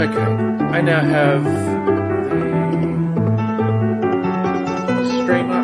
Okay, I now have the stream up.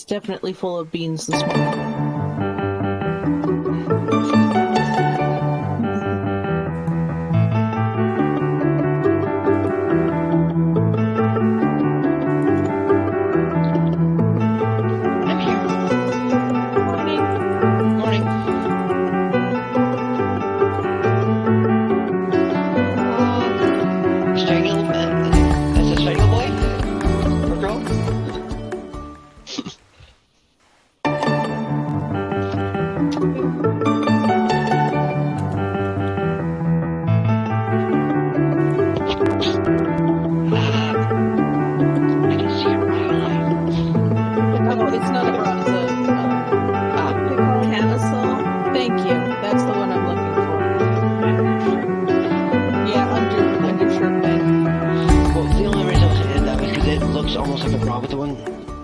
Definitely full of beans this morning. I'm here. Morning. Morning. Strangle, that's a strangle boy? Or girl?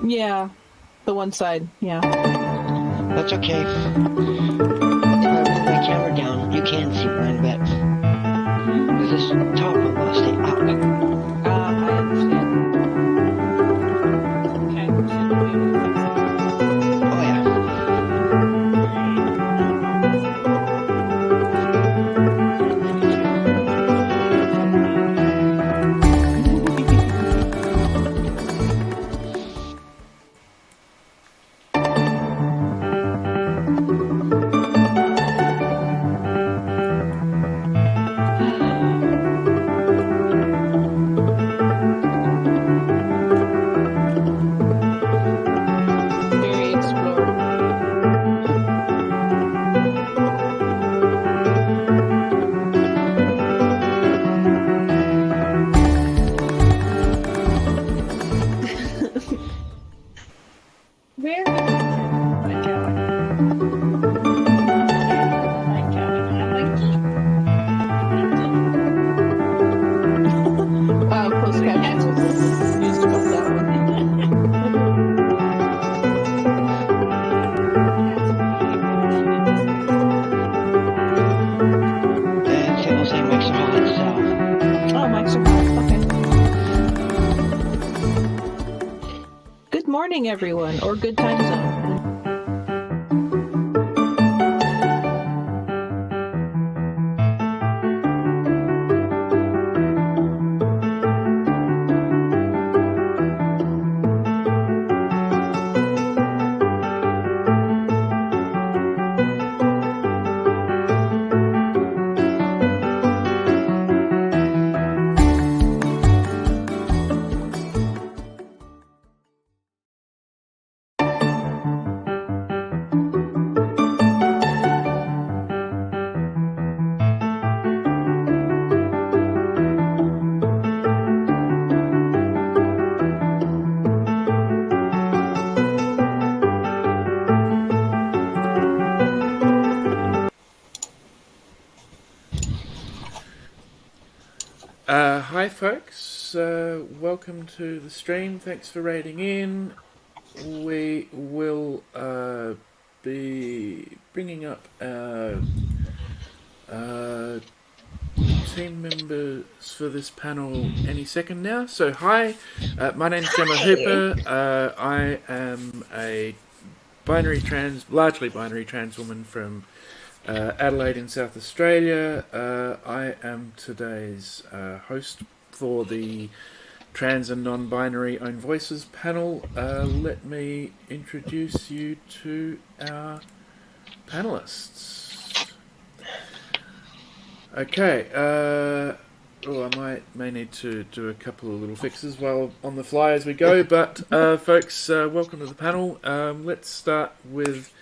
Yeah, the one side, yeah. That's okay. If I move my camera down, you can see mine, but this top will stay up. I understand. Okay, so we'll be able to fix it. Oh, yeah. Everyone, or good time zone. Hi folks, welcome to the stream, thanks for raiding in. We will be bringing up our team members for this panel any second now. So hi, my name's Jemma Hooper. I am a largely binary trans woman from Adelaide in South Australia. I am today's host for the Trans and Non-Binary OwnVoices panel. Let me introduce you to our panelists. Okay, Oh, I may need to do a couple of little fixes while on the fly as we go. But folks, welcome to the panel. Let's start with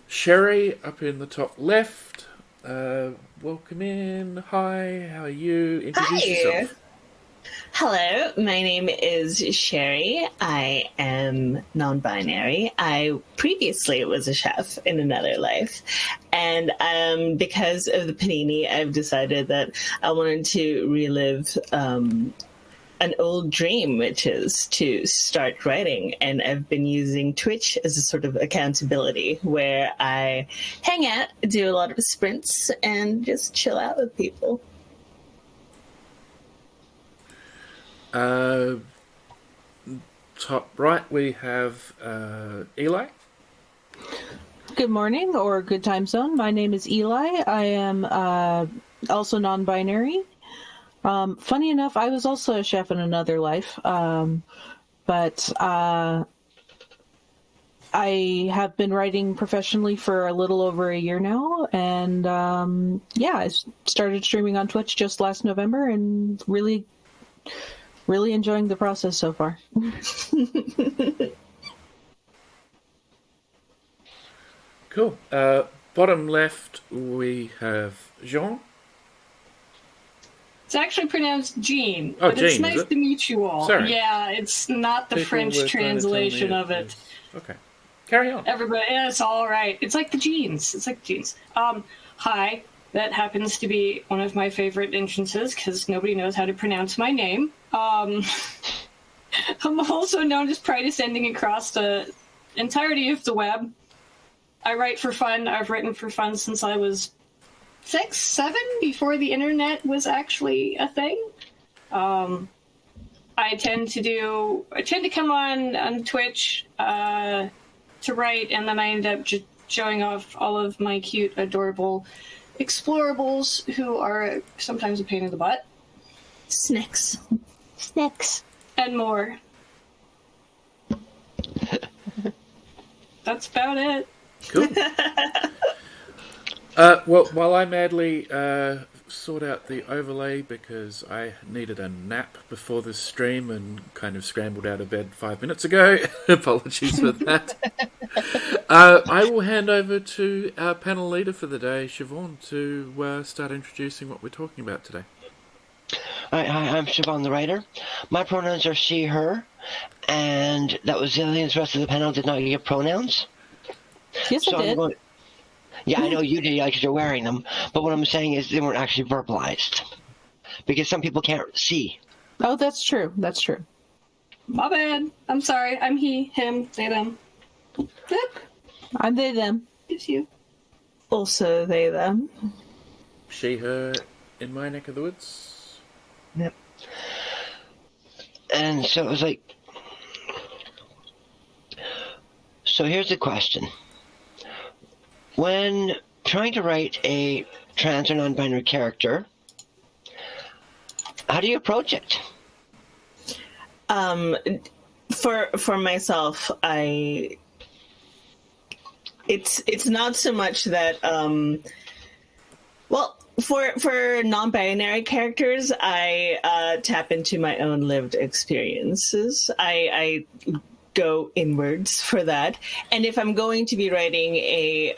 Sherry up in the top left. Welcome in. Hi, how are you? Introduce yourself. Hello, my name is Sherry. I am non-binary. I previously was a chef in another life. And because of the panini, I've decided that I wanted to relive an old dream, which is to start writing. And I've been using Twitch as a sort of accountability where I hang out, do a lot of sprints, and just chill out with people. Top right, we have Eli. Good morning, or good time zone. My name is Eli. I am also non-binary. Funny enough, I was also a chef in another life, but I have been writing professionally for a little over a year now, and I started streaming on Twitch just last November, and really enjoying the process so far. Cool. Bottom left, we have Jean. It's actually pronounced Jean, Oh, but Jean, it's nice to meet you all. Sorry. Yeah, it's not the People French were trying to tell me translation of it. Okay. Carry on. Everybody, yeah, it's all right. It's like the jeans. It's like jeans. Hi. That happens to be one of my favorite entrances because nobody knows how to pronounce my name. I'm also known as PrideAscending across the entirety of the web. I write for fun. I've written for fun since I was 6, 7, before the internet was actually a thing. I tend to come on Twitch to write, and then I end up just showing off all of my cute, adorable explorables who are sometimes a pain in the butt. Snacks. And more. That's about it. Cool. Well, while I madly sort out the overlay because I needed a nap before this stream and kind of scrambled out of bed 5 minutes ago. Apologies for that. I will hand over to our panel leader for the day, Siobhan, to start introducing what we're talking about today. Hi, I'm SiobhantheWriter. My pronouns are she, her, and that was the other thing. The rest of the panel did not get pronouns. Yes, So I did. Yeah, I know you did because you're wearing them, but what I'm saying is they weren't actually verbalized because some people can't see. Oh, that's true. That's true. My bad. I'm sorry. I'm he, him, they, them. Yep. I'm they, them. It's you. Also they, them. She, her, in my neck of the woods. Yep. And so it was like, so here's the question. When trying to write a trans or non-binary character, how do you approach it? For myself, it's not so much that for non-binary characters, I tap into my own lived experiences. I go inwards for that. And if I'm going to be writing a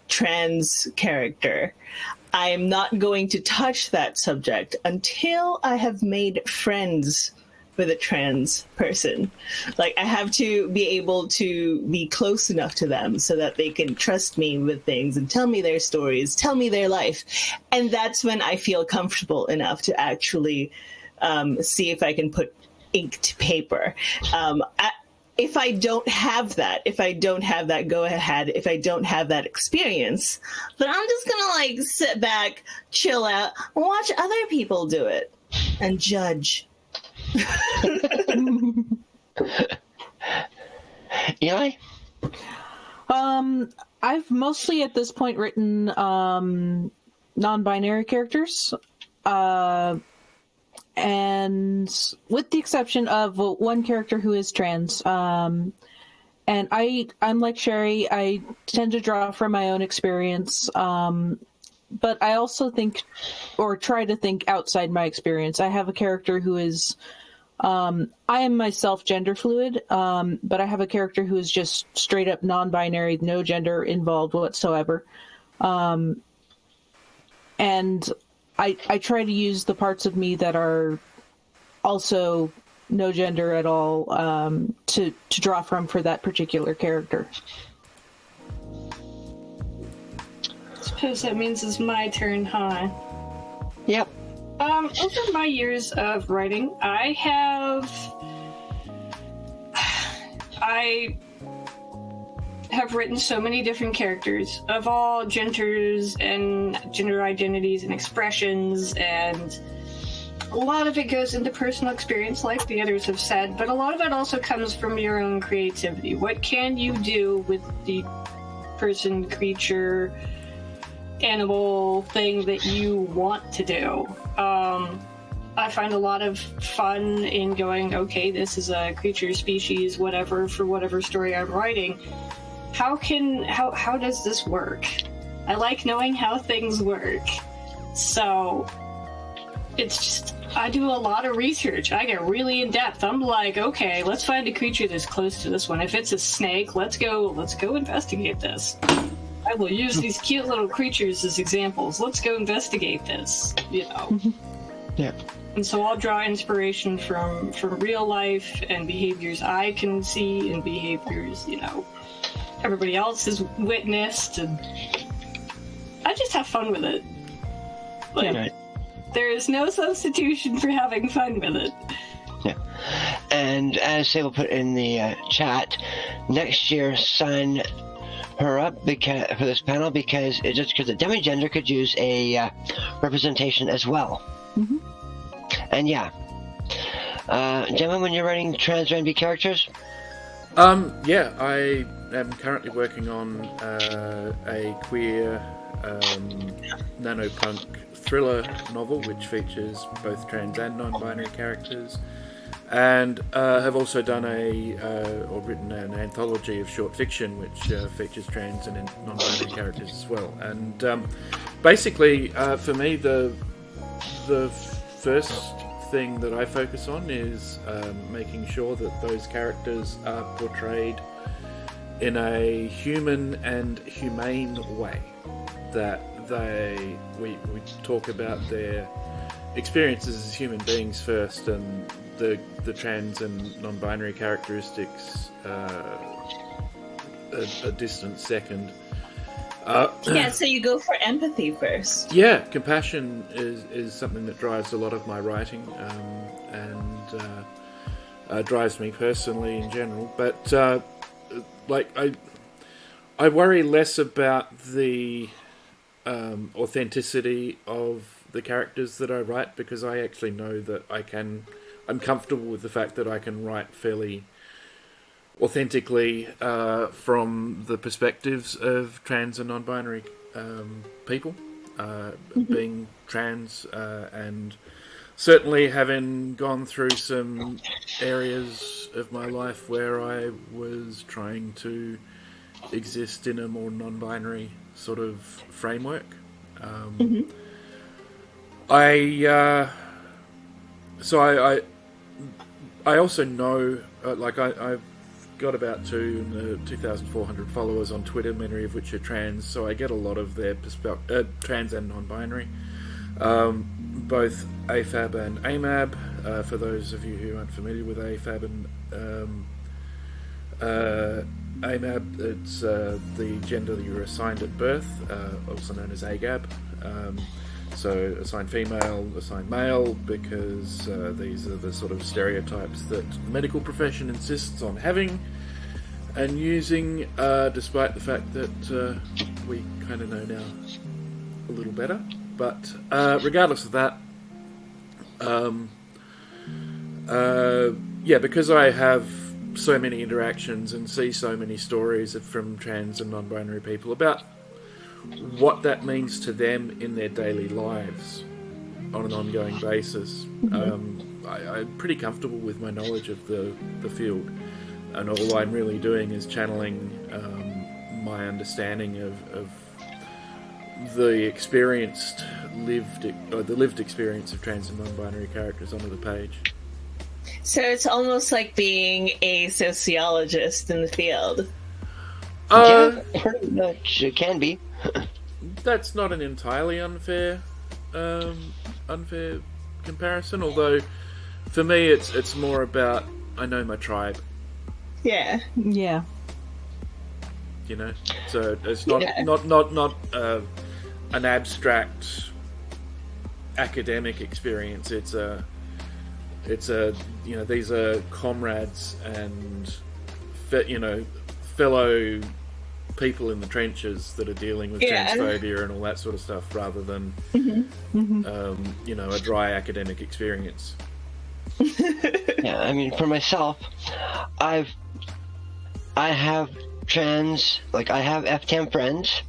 trans character, I am not going to touch that subject until I have made friends with a trans person. Like, I have to be able to be close enough to them so that they can trust me with things and tell me their stories, tell me their life. And that's when I feel comfortable enough to actually see if I can put ink to paper. If I don't have that go ahead, if I don't have that experience, then I'm just gonna sit back, chill out, and watch other people do it and judge. Eli? I've mostly at this point written non-binary characters. And with the exception of one character who is trans. And I'm like Sherry, I tend to draw from my own experience. but I also think, or try to think outside my experience. I have a character who is, I am myself gender fluid, but I have a character who is just straight up non-binary, no gender involved whatsoever. And I try to use the parts of me that are also no gender at all, to draw from for that particular character. Suppose that means it's my turn, huh? Yep. Over my years of writing, I have written so many different characters of all genders and gender identities and expressions, and a lot of it goes into personal experience, like the others have said, but a lot of it also comes from your own creativity. What can you do with the person, creature, animal thing that you want to do? I find a lot of fun in going, okay, this is a creature, species, whatever, for whatever story I'm writing. How does this work? I like knowing how things work. So it's just, I do a lot of research. I get really in depth. I'm like, okay, let's find a creature that's close to this one. If it's a snake, let's go investigate this. I will use these cute little creatures as examples. Let's go investigate this, you know. Yeah. And so I'll draw inspiration from real life and behaviors I can see, and behaviors, you know, everybody else has witnessed, and I just have fun with it. Like, Right. there is no substitution for having fun with it. Yeah. And as Sable put in the chat, next year sign her up for this panel, because the demigender could use a representation as well. Mm-hmm. And yeah, Jemma, when you're writing trans or NB characters, Yeah, I am currently working on a queer nanopunk thriller novel which features both trans and non-binary characters, and have also done or written an anthology of short fiction which features trans and non-binary characters as well. And basically, for me, the first thing that I focus on is making sure that those characters are portrayed in a human and humane way. That we talk about their experiences as human beings first, and the trans and non-binary characteristics a distant second. Yeah, so you go for empathy first. Yeah, compassion is something that drives a lot of my writing, and drives me personally in general. But I worry less about the authenticity of the characters that I write, because I actually know that I'm comfortable with the fact that I can write fairly authentically from the perspectives of trans and non-binary people, being trans, and certainly having gone through some areas of my life where I was trying to exist in a more non-binary sort of framework. I also know, I've got about 2,400 followers on Twitter, many of which are trans, so I get a lot of their trans and non-binary, both AFAB and AMAB. For those of you who aren't familiar with AFAB and AMAB, it's the gender that you're assigned at birth, also known as AGAB. So assigned female, assigned male, because these are the sort of stereotypes that the medical profession insists on having and using, despite the fact that we kind of know now a little better. But regardless of that, because I have so many interactions and see so many stories from trans and non-binary people about what that means to them in their daily lives on an ongoing basis. I'm pretty comfortable with my knowledge of the field, and all I'm really doing is channeling my understanding of the lived experience of trans and non-binary characters onto the page. So it's almost like being a sociologist in the field. Yeah, pretty much. It can be. That's not an entirely unfair comparison. Although, for me, it's more about I know my tribe. Yeah. Yeah. You know, so it's not an abstract academic experience. It's a these are comrades and fellow people in the trenches that are dealing with transphobia and all that sort of stuff, rather than a dry academic experience. Yeah, I mean, for myself, I have trans, like I have FTM friends,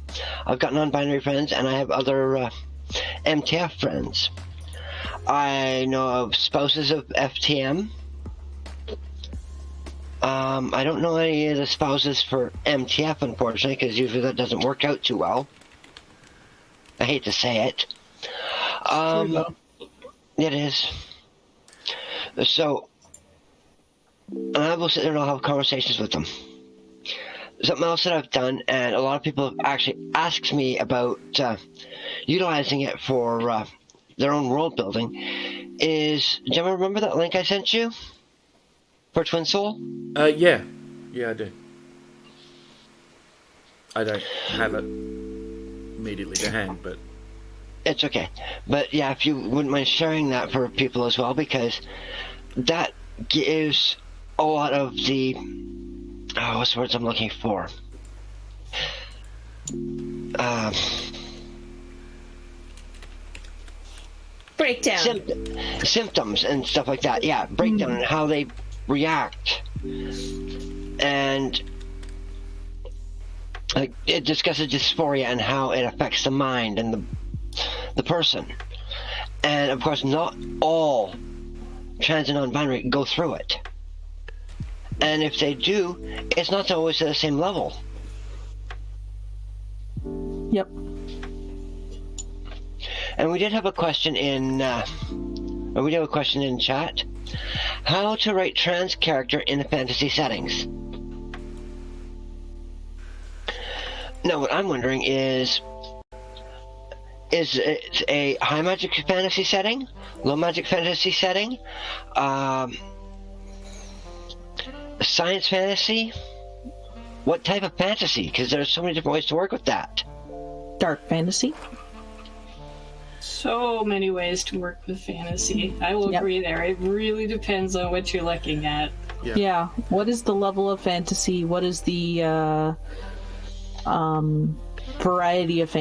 I've got non-binary friends, and I have other MTF friends. I know of spouses of FTM. I don't know any of the spouses for MTF, unfortunately, because usually that doesn't work out too well. I hate to say it. It is. So, and I will sit there and I'll have conversations with them. Something else that I've done, and a lot of people have actually asked me about utilizing it for their own world building, is, Jemma, remember that link I sent you for Twin Soul? Yeah, I do. I don't have it immediately to hand, but it's okay. But yeah, if you wouldn't mind sharing that for people as well, because that gives a lot of the what's the words I'm looking for? Breakdown. Symptoms and stuff like that. Yeah, breakdown and how they react. And like it discusses dysphoria and how it affects the mind and the person. And of course, not all trans and non-binary go through it. And if they do, it's not always at the same level. Yep. And we did have a question in chat. How to write trans character in the fantasy settings? Now, what I'm wondering is it a high magic fantasy setting, low magic fantasy setting, science fantasy? What type of fantasy? Because there's so many different ways to work with that. Dark fantasy. So many ways to work with fantasy. I will agree there. It really depends on what you're looking at. Yeah. What is the level of fantasy? What is the variety is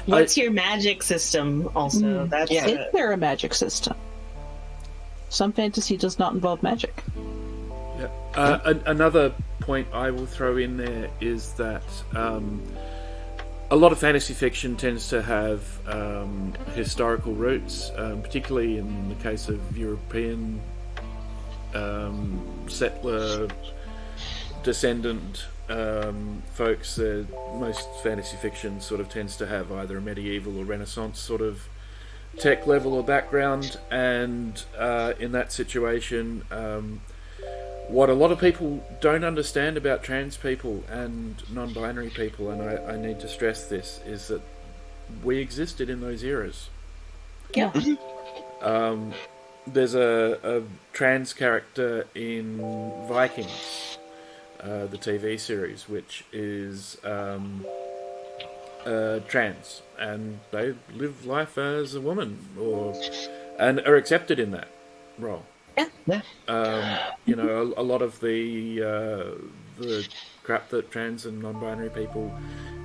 What's your magic system also? Is there a magic system? Some fantasy does not involve magic. Another point I will throw in there is that a lot of fantasy fiction tends to have historical roots, particularly in the case of European settler descendant folks. Most fantasy fiction sort of tends to have either a medieval or Renaissance sort of tech level or background, and in that situation, what a lot of people don't understand about trans people and non-binary people, and I need to stress this, is that we existed in those eras. Yeah. There's a trans character in Vikings, the TV series, which is trans, and they live life as a woman, and are accepted in that role. Yeah. A lot of the crap that trans and non-binary people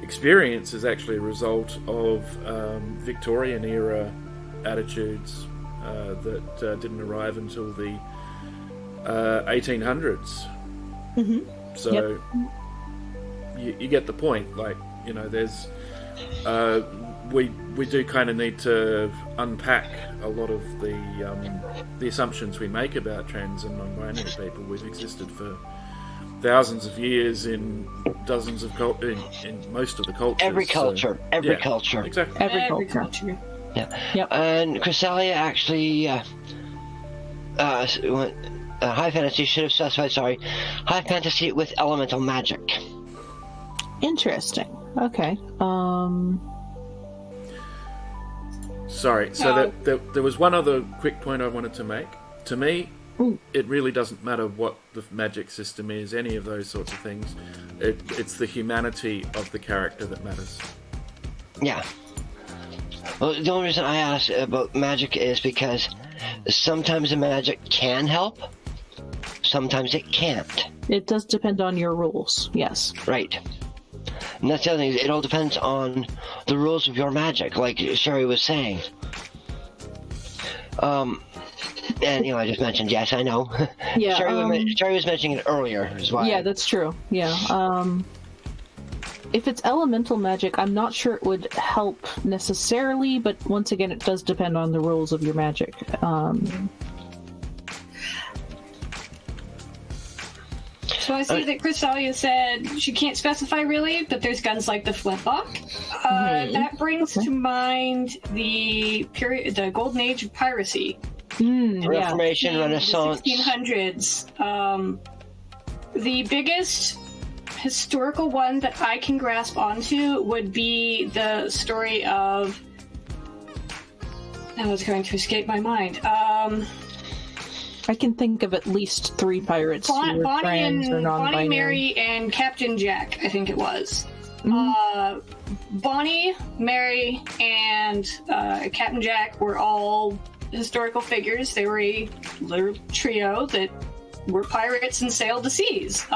experience is actually a result of Victorian era attitudes that didn't arrive until the 1800s. So you get the point. Like, there's we do kind of need to unpack a lot of the assumptions we make about trans and non-binary people. We've existed for thousands of years in dozens of in most of the cultures. Every culture, so, every yeah, culture. Exactly. Every culture. Yeah. Yep. And Chrysalia actually, high fantasy should have specified. Sorry, high fantasy with elemental magic. Interesting. Okay. Sorry. So there was one other quick point I wanted to make. To me, it really doesn't matter what the magic system is, any of those sorts of things. It's the humanity of the character that matters. Yeah. Well, the only reason I asked about magic is because sometimes the magic can help, sometimes it can't. It does depend on your rules, yes. Right. And that's the other thing. It all depends on the rules of your magic, like Sherry was saying. And, I just mentioned, yes, I know. Yeah, Sherry was mentioning it earlier as well. Yeah, that's true. Yeah. If it's elemental magic, I'm not sure it would help necessarily, but once again, it does depend on the rules of your magic. So I see that Chrysalia said she can't specify really, but there's guns like the flintlock. That brings to mind the golden age of piracy. Reformation, Renaissance. The 1600s. The biggest historical one that I can grasp onto would be the story of... Now it's going to escape my mind. I can think of at least 3 pirates who were trans or non-binary. Bonnie, Mary, and Captain Jack, I think it was. Bonnie, Mary, and Captain Jack were all historical figures. They were a little trio that were pirates and sailed the seas.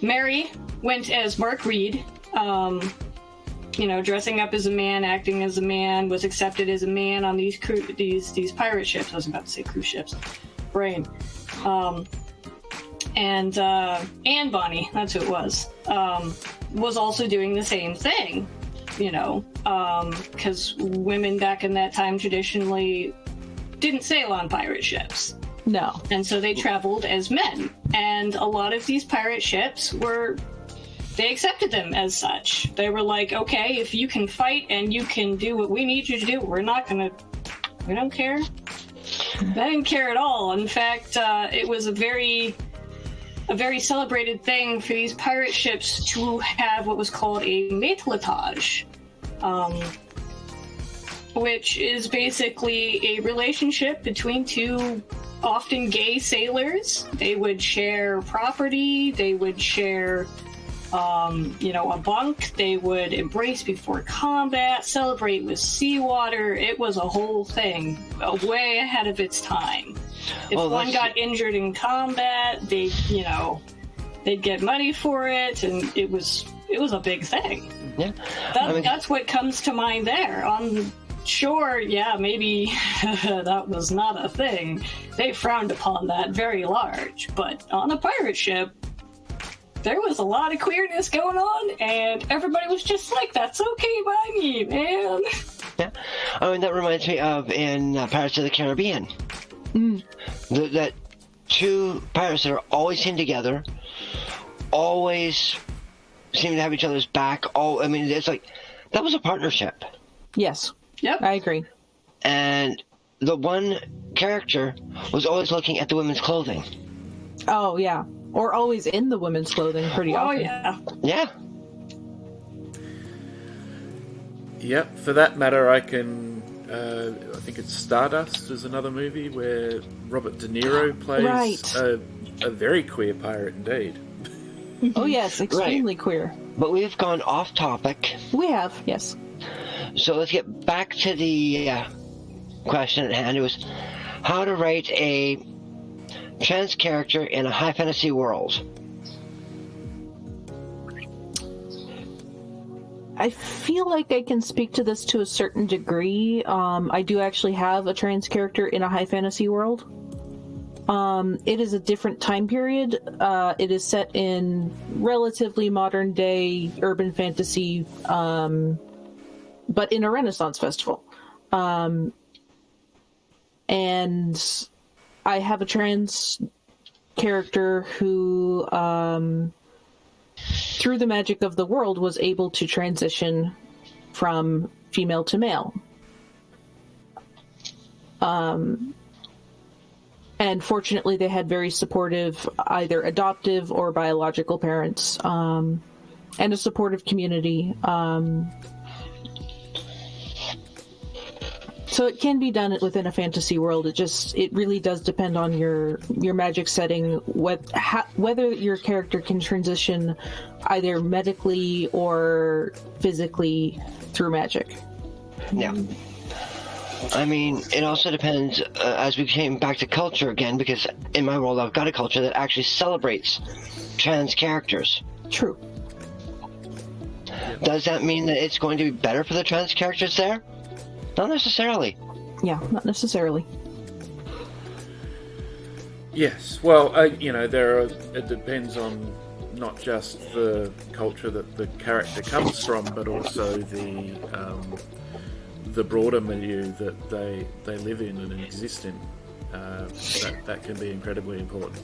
Mary went as Mark Reed, dressing up as a man, acting as a man, was accepted as a man on these pirate ships. I was about to say cruise ships. Brain. And Bonnie, that's who it was also doing the same thing, because women back in that time traditionally didn't sail on pirate ships. No. And so they traveled as men. And a lot of these pirate ships they accepted them as such. They were like, okay, if you can fight and you can do what we need you to do, we don't care. They didn't care at all. In fact, it was a very celebrated thing for these pirate ships to have what was called a matelotage, which is basically a relationship between two often gay sailors. They would share property, they would share a bunk, they would embrace before combat, celebrate with seawater. It was a whole thing, way ahead of its time. If one got injured in combat, they'd get money for it, and it was a big thing. Yeah, that's what comes to mind there. On shore, yeah, maybe that was not a thing. They frowned upon that very large, but on a pirate ship, there was a lot of queerness going on, and everybody was just like, that's okay by me, man. Yeah. That reminds me of in Pirates of the Caribbean. That 2 pirates that are always seen together, always seem to have each other's back. It's like, that was a partnership. Yes. Yep. I agree. And the one character was always looking at the women's clothing. Oh, yeah. Or always in the women's clothing pretty often. Oh, yeah. Yeah. Yep, for that matter, I can... I think it's Stardust is another movie where Robert De Niro plays a very queer pirate indeed. Oh, yes, extremely queer. But we've gone off topic. We have, yes. So let's get back to the question at hand. It was how to write a trans character in a high fantasy world. I feel like I can speak to this to a certain degree. I do actually have a trans character in a high fantasy world. It is a different time period. It is set in relatively modern day urban fantasy, but in a Renaissance festival. And I have a trans character who, through the magic of the world, was able to transition from female to male. And fortunately, they had very supportive, either adoptive or biological parents, and a supportive community. So it can be done within a fantasy world. It really does depend on your magic setting, whether your character can transition either medically or physically through magic. Yeah. I mean, it also depends, as we came back to culture again, because in my world I've got a culture that actually celebrates trans characters. True. Does that mean that it's going to be better for the trans characters there? Not necessarily. Yeah, not necessarily. Yes, well, it depends on not just the culture that the character comes from, but also the broader milieu that they live in and exist in. That can be incredibly important.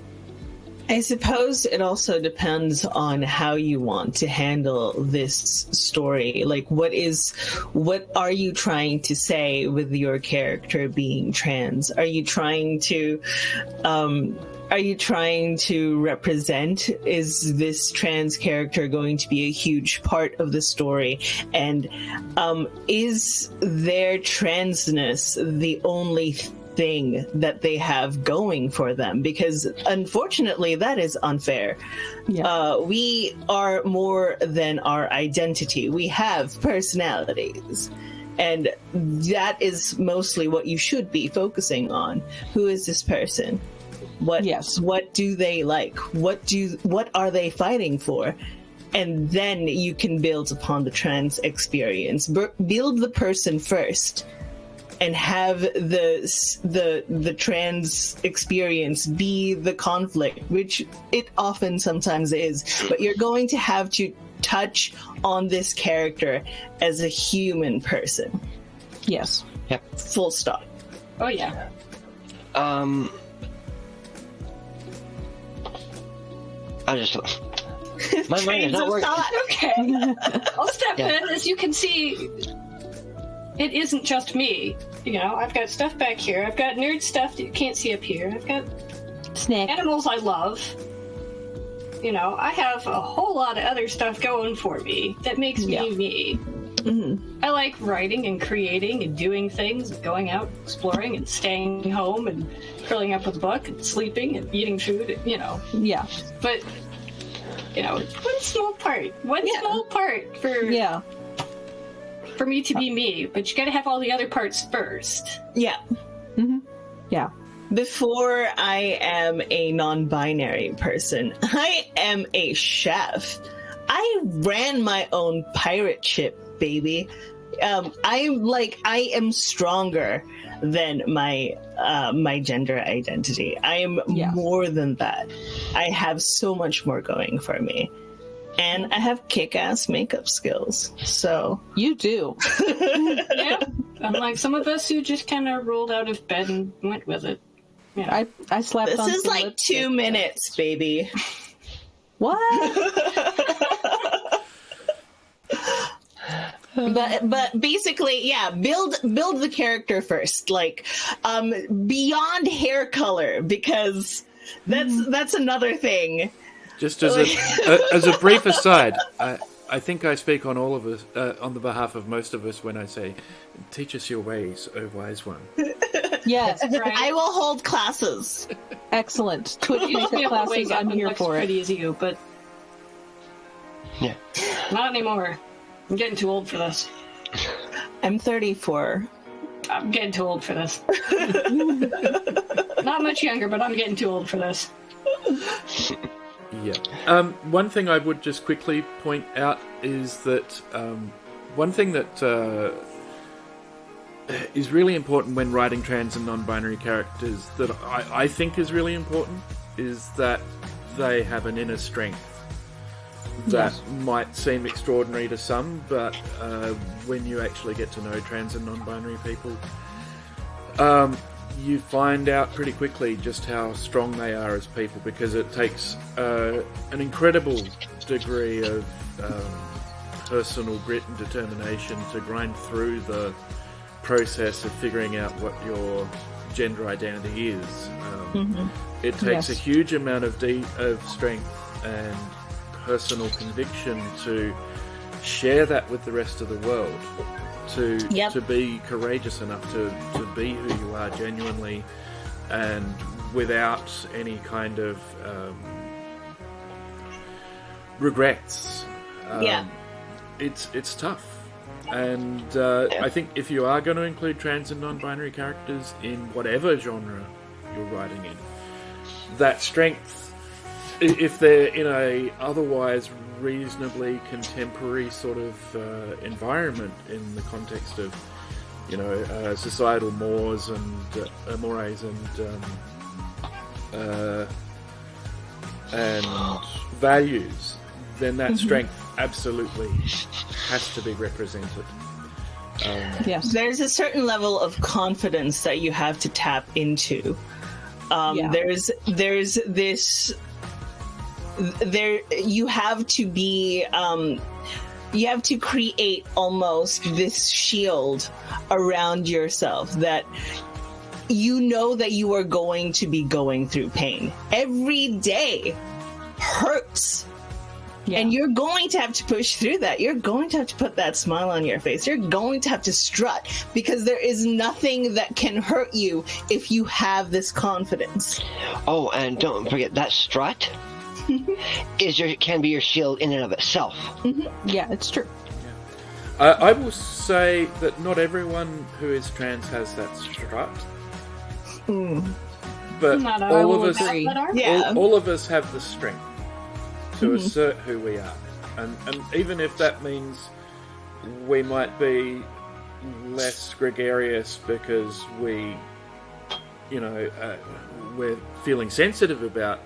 I suppose it also depends on how you want to handle this story. Like, what are you trying to say with your character being trans? Are you trying to represent, is this trans character going to be a huge part of the story? And is their transness the only thing that they have going for them? Because unfortunately that is unfair. Yeah. We are more than our identity. We have personalities, and that is mostly what you should be focusing on. Who is this person? What do they like? What are they fighting for? And then you can build upon the trans experience. Build the person first, and have the trans experience be the conflict, which it often sometimes is. But you're going to have to touch on this character as a human person. Yes. Yep. Full stop. Oh yeah. I just my mind is not working. Okay. I'll step in. As you can see, it isn't just me. I've got stuff back here. I've got nerd stuff that you can't see up here. I've got animals I love. I have a whole lot of other stuff going for me that makes me me. Mm-hmm. I like writing and creating and doing things, and going out, exploring, and staying home, and curling up with a book, and sleeping, and eating food, Yeah. But, one small part. Small part for me to be me, but you gotta have all the other parts first. Yeah. Mm-hmm. Yeah. Before I am a non-binary person, I am a chef. I ran my own pirate ship, baby. I am stronger than my gender identity. I am more than that. I have so much more going for me. And I have kick-ass makeup skills, so... You do. Yeah. Unlike some of us who just kind of rolled out of bed and went with it. I slapped this on is some like lipstick. 2 minutes, baby. What? But basically, build the character first, beyond hair color, because that's another thing. Just as a brief aside, I think I speak on all of us, on the behalf of most of us, when I say, "Teach us your ways, O wise one." Yes, right. I will hold classes. Excellent. Twitch makeup classes. I'm here for it. Pretty as you, but Yeah. not anymore. I'm getting too old for this. I'm 34. I'm getting too old for this. Not much younger, but I'm getting too old for this. Yeah. One thing I would just quickly point out is that one thing that is really important when writing trans and non-binary characters that I think is really important is that they have an inner strength that might seem extraordinary to some, but when you actually get to know trans and non-binary people, you find out pretty quickly just how strong they are as people, because it takes an incredible degree of personal grit and determination to grind through the process of figuring out what your gender identity is. It takes a huge amount of strength and personal conviction to share that with the rest of the world, to be courageous enough to be who you are genuinely and without any kind of regrets. It's tough. And I think if you are going to include trans and non-binary characters in whatever genre you're writing in, that strength, if they're in a otherwise reasonably contemporary sort of environment in the context of, societal mores and mores and values, then that strength absolutely has to be represented. Yes, there's a certain level of confidence that you have to tap into. There's this. You have to be. You have to create almost this shield around yourself that you know that you are going to be going through pain. Every day hurts. Yeah. And you're going to have to push through that. You're going to have to put that smile on your face. You're going to have to strut, because there is nothing that can hurt you if you have this confidence. Oh, and don't forget that strut can be your shield in and of itself. Yeah, it's true. Yeah. I will say that not everyone who is trans has that strut. But all of us, all of us have the strength to assert who we are, and even if that means we might be less gregarious because we're feeling sensitive about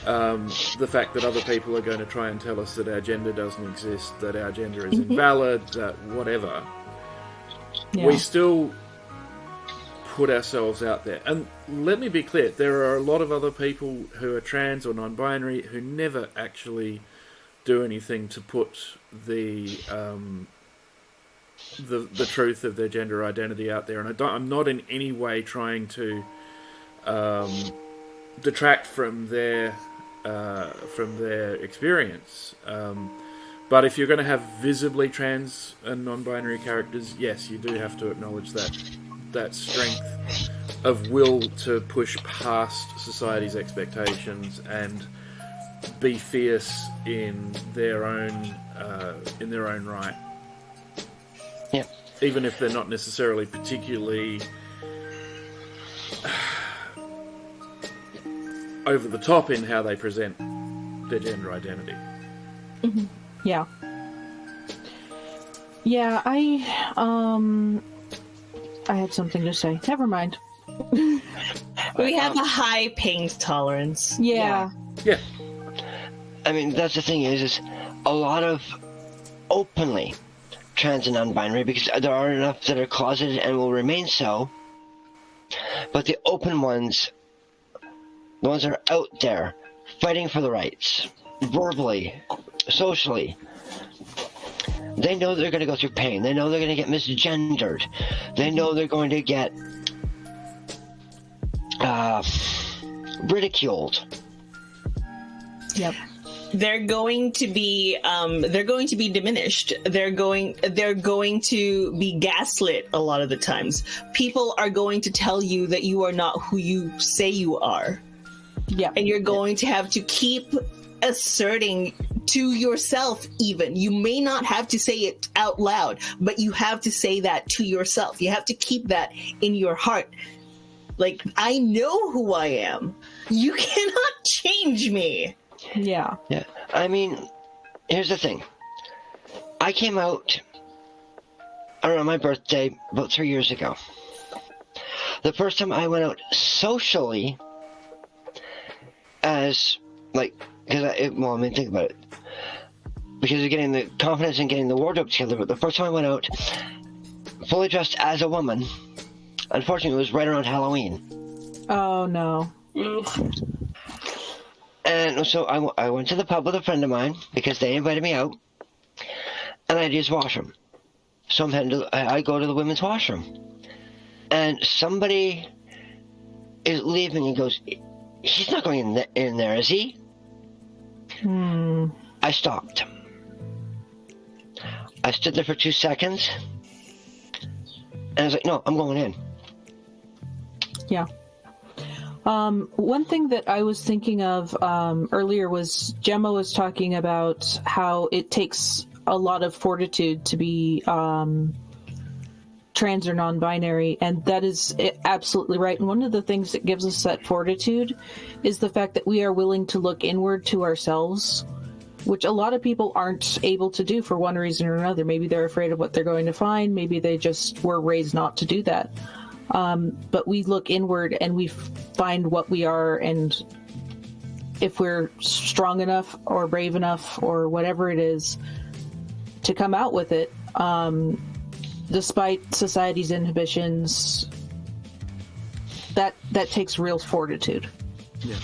the fact that other people are going to try and tell us that our gender doesn't exist, that our gender is invalid, that whatever. We still put ourselves out there. And let me be clear, there are a lot of other people who are trans or non-binary who never actually do anything to put the truth of their gender identity out there. And I'm not in any way trying to detract from their experience. But if you're going to have visibly trans and non-binary characters, yes, you do have to acknowledge that strength of will to push past society's expectations and be fierce in their own right. Yeah. Even if they're not necessarily particularly over the top in how they present their gender identity. Yeah. Yeah, I had something to say. Never mind. We have a high pain tolerance. Yeah. I mean, that's the thing is a lot of openly trans and non-binary, because there are enough that are closeted and will remain so, but the open ones, the ones that are out there fighting for the rights, verbally, socially, they know they're going to go through pain. They know they're going to get misgendered. They know they're going to get ridiculed. Yep. They're going to be diminished. They're going to be gaslit a lot of the times. People are going to tell you that you are not who you say you are. Yeah. And you're going to have to keep asserting to yourself. Even you may not have to say it out loud, but you have to say that to yourself. You have to keep that in your heart. Like, I know who I am. You cannot change me. Yeah. I mean, here's the thing. I came out around my birthday about 3 years ago. The first time I went out socially as, like, think about it. Because of getting the confidence and getting the wardrobe together, but the first time I went out fully dressed as a woman Unfortunately, it was right around Halloween. Oh, no. Ugh. And so I went to the pub with a friend of mine because they invited me out, and I had to use the washroom. So I go to the women's washroom, and somebody is leaving and goes, "He's not going in there, is he?" I stopped. I stood there for 2 seconds, and I was like, "No, I'm going in." Yeah. One thing that I was thinking of earlier was Jemma was talking about how it takes a lot of fortitude to be trans or non-binary, and that is absolutely right. And one of the things that gives us that fortitude is the fact that we are willing to look inward to ourselves, which a lot of people aren't able to do for one reason or another. Maybe they're afraid of what they're going to find. Maybe they just were raised not to do that. But we look inward and we find what we are, and if we're strong enough or brave enough or whatever it is to come out with it, despite society's inhibitions, that takes real fortitude. Yeah.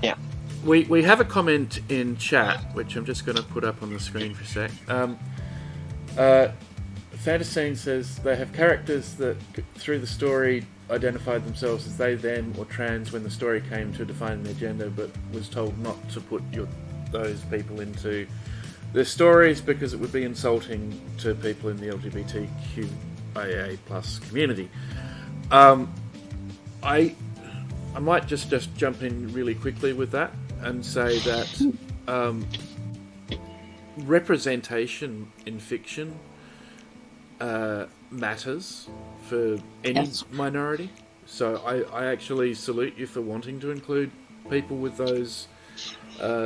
Yeah. We have a comment in chat, which I'm just going to put up on the screen for a sec. Fantasine says they have characters that, through the story, identified themselves as they, them, or trans when the story came to define their gender, but was told not to put those people into their stories because it would be insulting to people in the LGBTQIA+ community. I might just jump in really quickly with that and say that representation in fiction matters for any minority. So I actually salute you for wanting to include people with those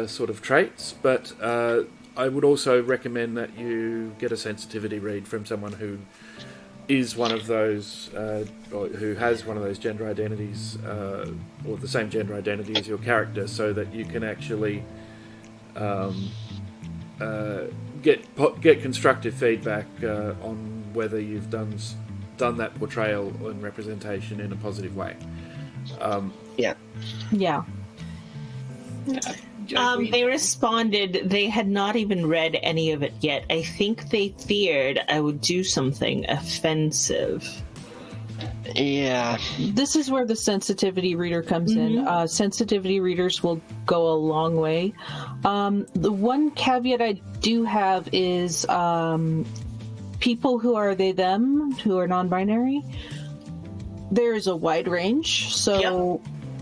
sort of traits, but I would also recommend that you get a sensitivity read from someone who is one of those, or who has one of those gender identities, or the same gender identity as your character, so that you can actually get constructive feedback on whether you've done that portrayal and representation in a positive way. Yeah. They responded they had not even read any of it yet. I think they feared I would do something offensive. Yeah. This is where the sensitivity reader comes in. Sensitivity readers will go a long way. The one caveat I do have is people who are they, them, who are non-binary, there is a wide range. So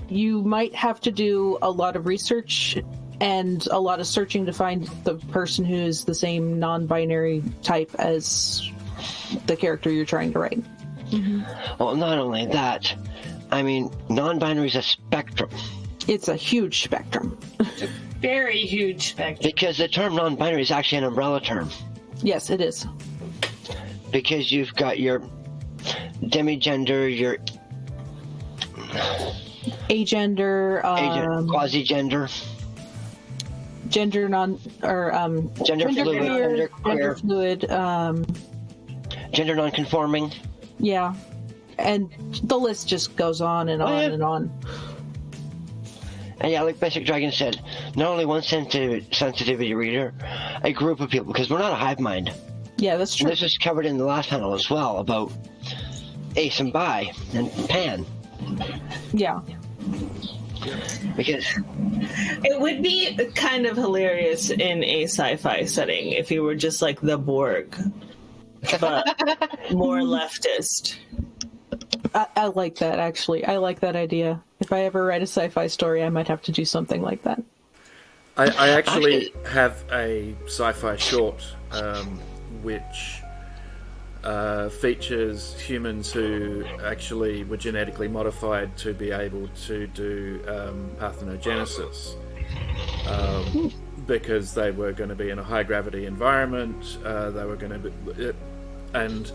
you might have to do a lot of research and a lot of searching to find the person who is the same non-binary type as the character you're trying to write. Well, not only that, I mean, non-binary is a spectrum. It's a huge spectrum. It's a very huge spectrum. Because the term non-binary is actually an umbrella term. Yes, it is. Because you've got your demigender, your agender, quasi-gender, gender non or gender fluid, gender fluid, gender non-conforming. Yeah, and the list just goes on and on and on. And yeah, like Basic Dragon said, not only one sensitivity reader, a group of people, because we're not a hive mind. Yeah, that's true. And this was covered in the last panel as well about Ace and Bi and Pan. Yeah. Because it would be kind of hilarious in a sci-fi setting if you were just like the Borg, but more leftist. I like that, actually. I like that idea. If I ever write a sci-fi story, I might have to do something like that. I actually have a sci-fi short which features humans who actually were genetically modified to be able to do parthenogenesis because they were going to be in a high-gravity environment. They were going to be... And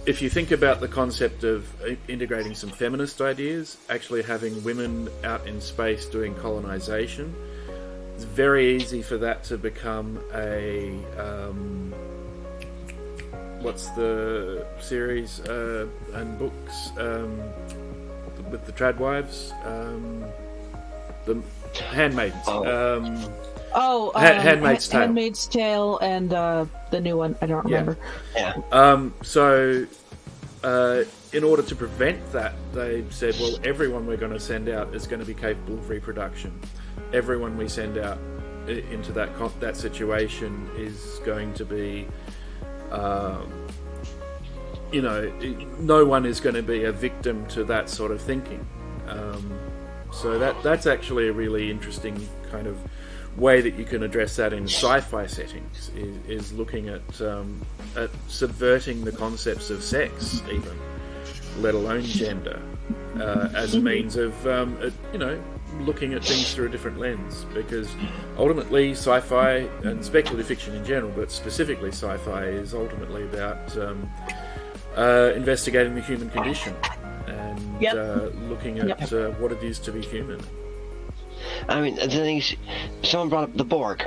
if you think about the concept of integrating some feminist ideas, actually having women out in space doing colonization, it's very easy for that to become a what's the series and books with the trad wives, the handmaidens. Handmaid's Tale. Handmaid's Tale, and the new one. I don't remember. Yeah. So, in order to prevent that, they said, well, everyone we're going to send out is going to be capable of reproduction. Everyone we send out into that situation is going to be, no one is going to be a victim to that sort of thinking. So that's actually a really interesting kind of way that you can address that in sci-fi settings, is looking at subverting the concepts of sex, even, let alone gender, as a means of looking at things through a different lens. Because ultimately, sci-fi and speculative fiction in general, but specifically sci-fi, is ultimately about investigating the human condition and looking at what it is to be human. I mean, the thing is, someone brought up the Borg.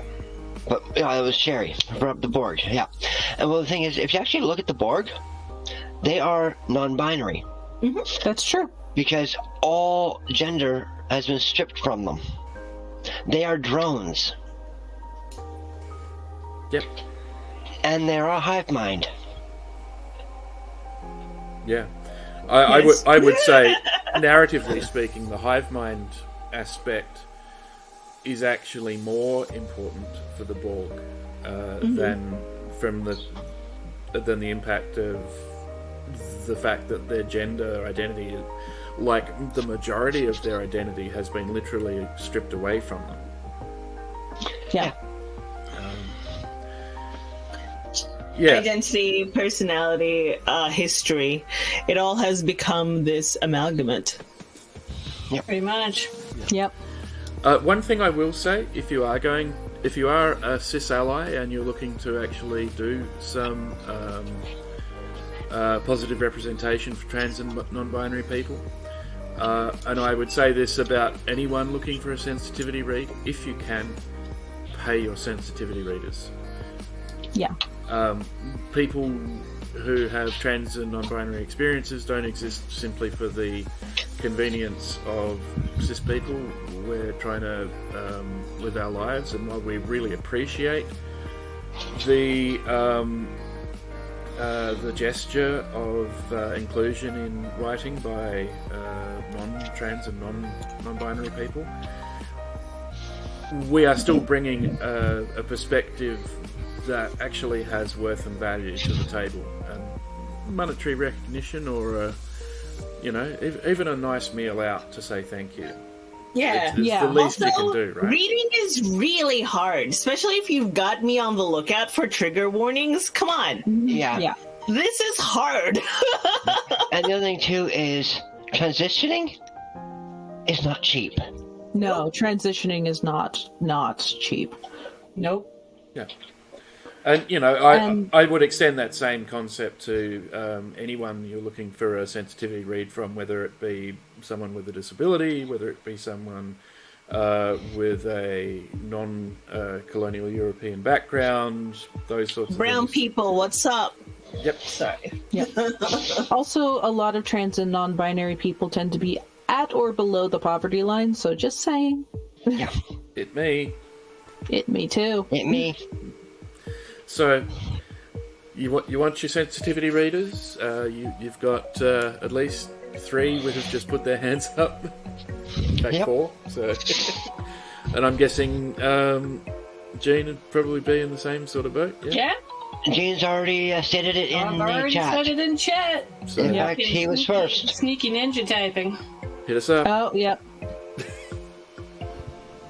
But it was Sherry who brought up the Borg, yeah. And well, the thing is, if you actually look at the Borg, they are non-binary. Mm-hmm. That's true. Because all gender has been stripped from them. They are drones. Yep. And they're a hive mind. Yeah. I would say, narratively speaking, the hive mind aspect is actually more important for the Borg than the impact of the fact that their gender identity, like the majority of their identity, has been literally stripped away from them. Yeah. Identity, personality, history, it all has become this amalgamate. Yep. Pretty much. Yep. One thing I will say, if you are a cis ally and you're looking to actually do some positive representation for trans and non-binary people, and I would say this about anyone looking for a sensitivity read: if you can, pay your sensitivity readers. Yeah. People who have trans and non-binary experiences don't exist simply for the convenience of cis people. We're trying to live our lives, and while we really appreciate the gesture of inclusion in writing by non-trans and non-binary people, we are still bringing a perspective that actually has worth and value to the table. Monetary recognition, or even a nice meal out to say thank you. Yeah, it's the least also, you can do, right? Reading is really hard, especially if you've got me on the lookout for trigger warnings. Come on. Yeah. This is hard. And the other thing too is transitioning is not cheap. No, transitioning is not cheap. Nope. Yeah. And, I would extend that same concept to anyone you're looking for a sensitivity read from, whether it be someone with a disability, whether it be someone with a non-colonial European background, those sorts of Brown things. people, what's up? Yep. Sorry. Yep. Also, a lot of trans and non-binary people tend to be at or below the poverty line, so just saying. Yeah. It me. Me too. It me. So, you want your sensitivity readers? You've got at least 3 who have just put their hands up. In fact, 4. So, and I'm guessing Jean would probably be in the same sort of boat. Yeah. Jean's already stated it in the chat. Said it in chat. So, In fact, he was first. Sneaky ninja typing. hit us up. Oh, yep.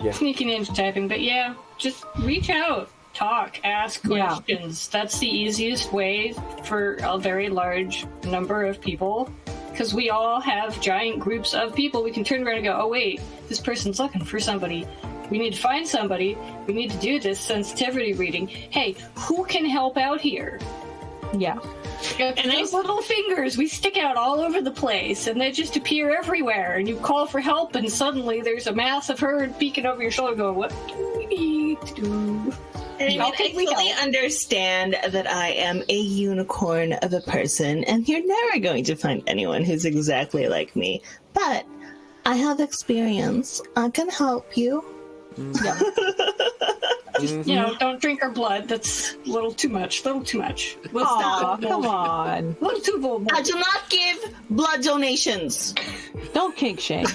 Yeah. Sneaky ninja typing, but yeah, just reach out. Talk, ask questions. That's the easiest way for a very large number of people, because we all have giant groups of people. We can turn around and go, oh wait, this person's looking for somebody. We need to find somebody. We need to do this sensitivity reading. Hey, who can help out here? Yeah. And those little fingers, we stick out all over the place, and they just appear everywhere. And you call for help, and suddenly there's a massive herd peeking over your shoulder going, what do we need to do? I mean, I fully understand that I am a unicorn of a person, and you're never going to find anyone who's exactly like me. But I have experience. I can help you. Yeah. Just, don't drink our blood. That's a little too much. Aw, come on. A little too vulnerable. I do not give blood donations. Don't kink shame.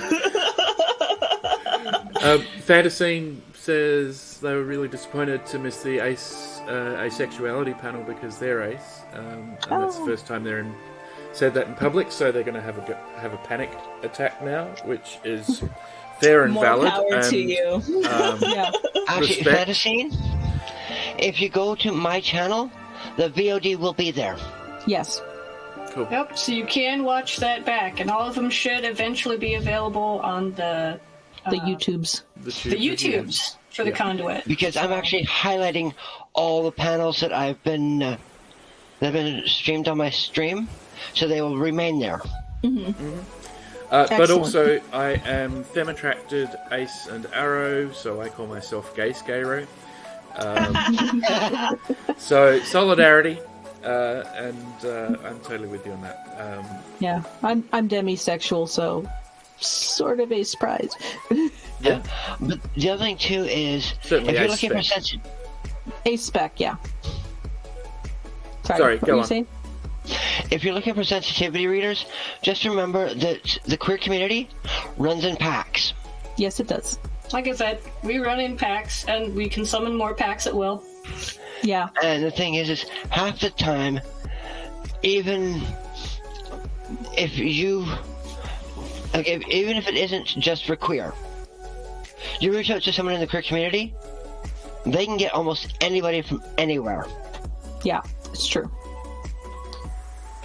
Fantasine says they were really disappointed to miss the asexuality panel because they're ace, and that's the first time said that in public, so they're going to have a panic attack now, which is fair and More valid. power and, to you. Yeah. Actually, Fantasine, if you go to my channel, the VOD will be there. Yes. Cool. Yep, so you can watch that back, and all of them should eventually be available on the YouTubes. The YouTubes for the CONduit. Because I'm actually highlighting all the panels that have been streamed on my stream, so they will remain there. But also, I am femme-attracted, ace and arrow, so I call myself Gay Scaro. So, solidarity, and I'm totally with you on that. Yeah, I'm demisexual, so sort of a surprise. Yeah. But the other thing, too, is Certainly if you're looking for A spec, yeah. Sorry, what go were you on. saying? If you're looking for sensitivity readers, just remember that the queer community runs in packs. Yes, it does. Like I said, we run in packs, and we can summon more packs at will. Yeah. And the thing is half the time, even if even if it isn't just for queer, you reach out to someone in the queer community, they can get almost anybody from anywhere. Yeah, it's true.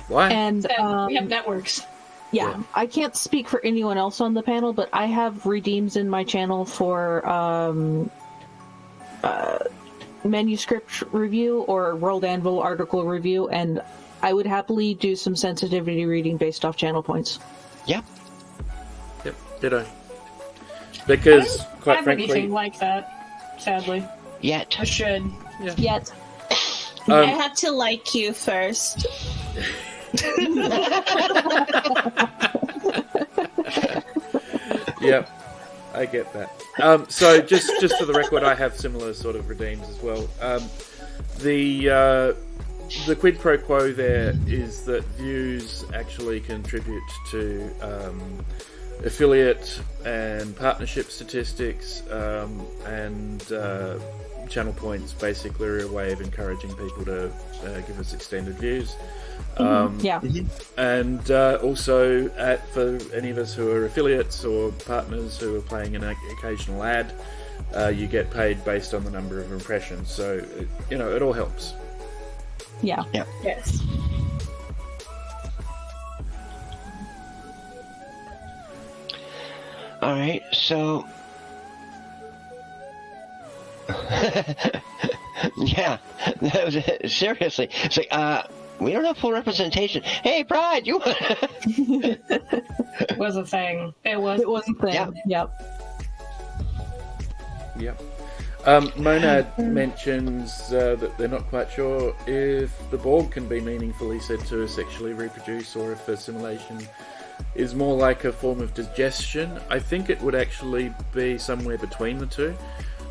Why? And We have networks. yeah, I can't speak for anyone else on the panel, but I have redeems in my channel for manuscript review or World Anvil article review, and I would happily do some sensitivity reading based off channel points. Yep. Yep, ditto. Because, I don't quite have frankly... anything like that, sadly. Yet. I should. Yet. I have to like you first. Yep, I get that. So just for the record, I have similar sort of redeems as well. The quid pro quo there is that views actually contribute to affiliate and partnership statistics, and channel points basically are a way of encouraging people to give us extended views. Yeah. And also, for any of us who are affiliates or partners who are playing an occasional ad, you get paid based on the number of impressions. So, it all helps. Yeah. Yeah. Yes. All right. So. Yeah. That was it. Seriously. It's like, we don't have full representation. Hey, Pride, you want? It was a thing. It was a thing. Yeah. Yep. Yep. Monad mentions that they're not quite sure if the Borg can be meaningfully said to sexually reproduce, or if assimilation is more like a form of digestion. I think it would actually be somewhere between the two.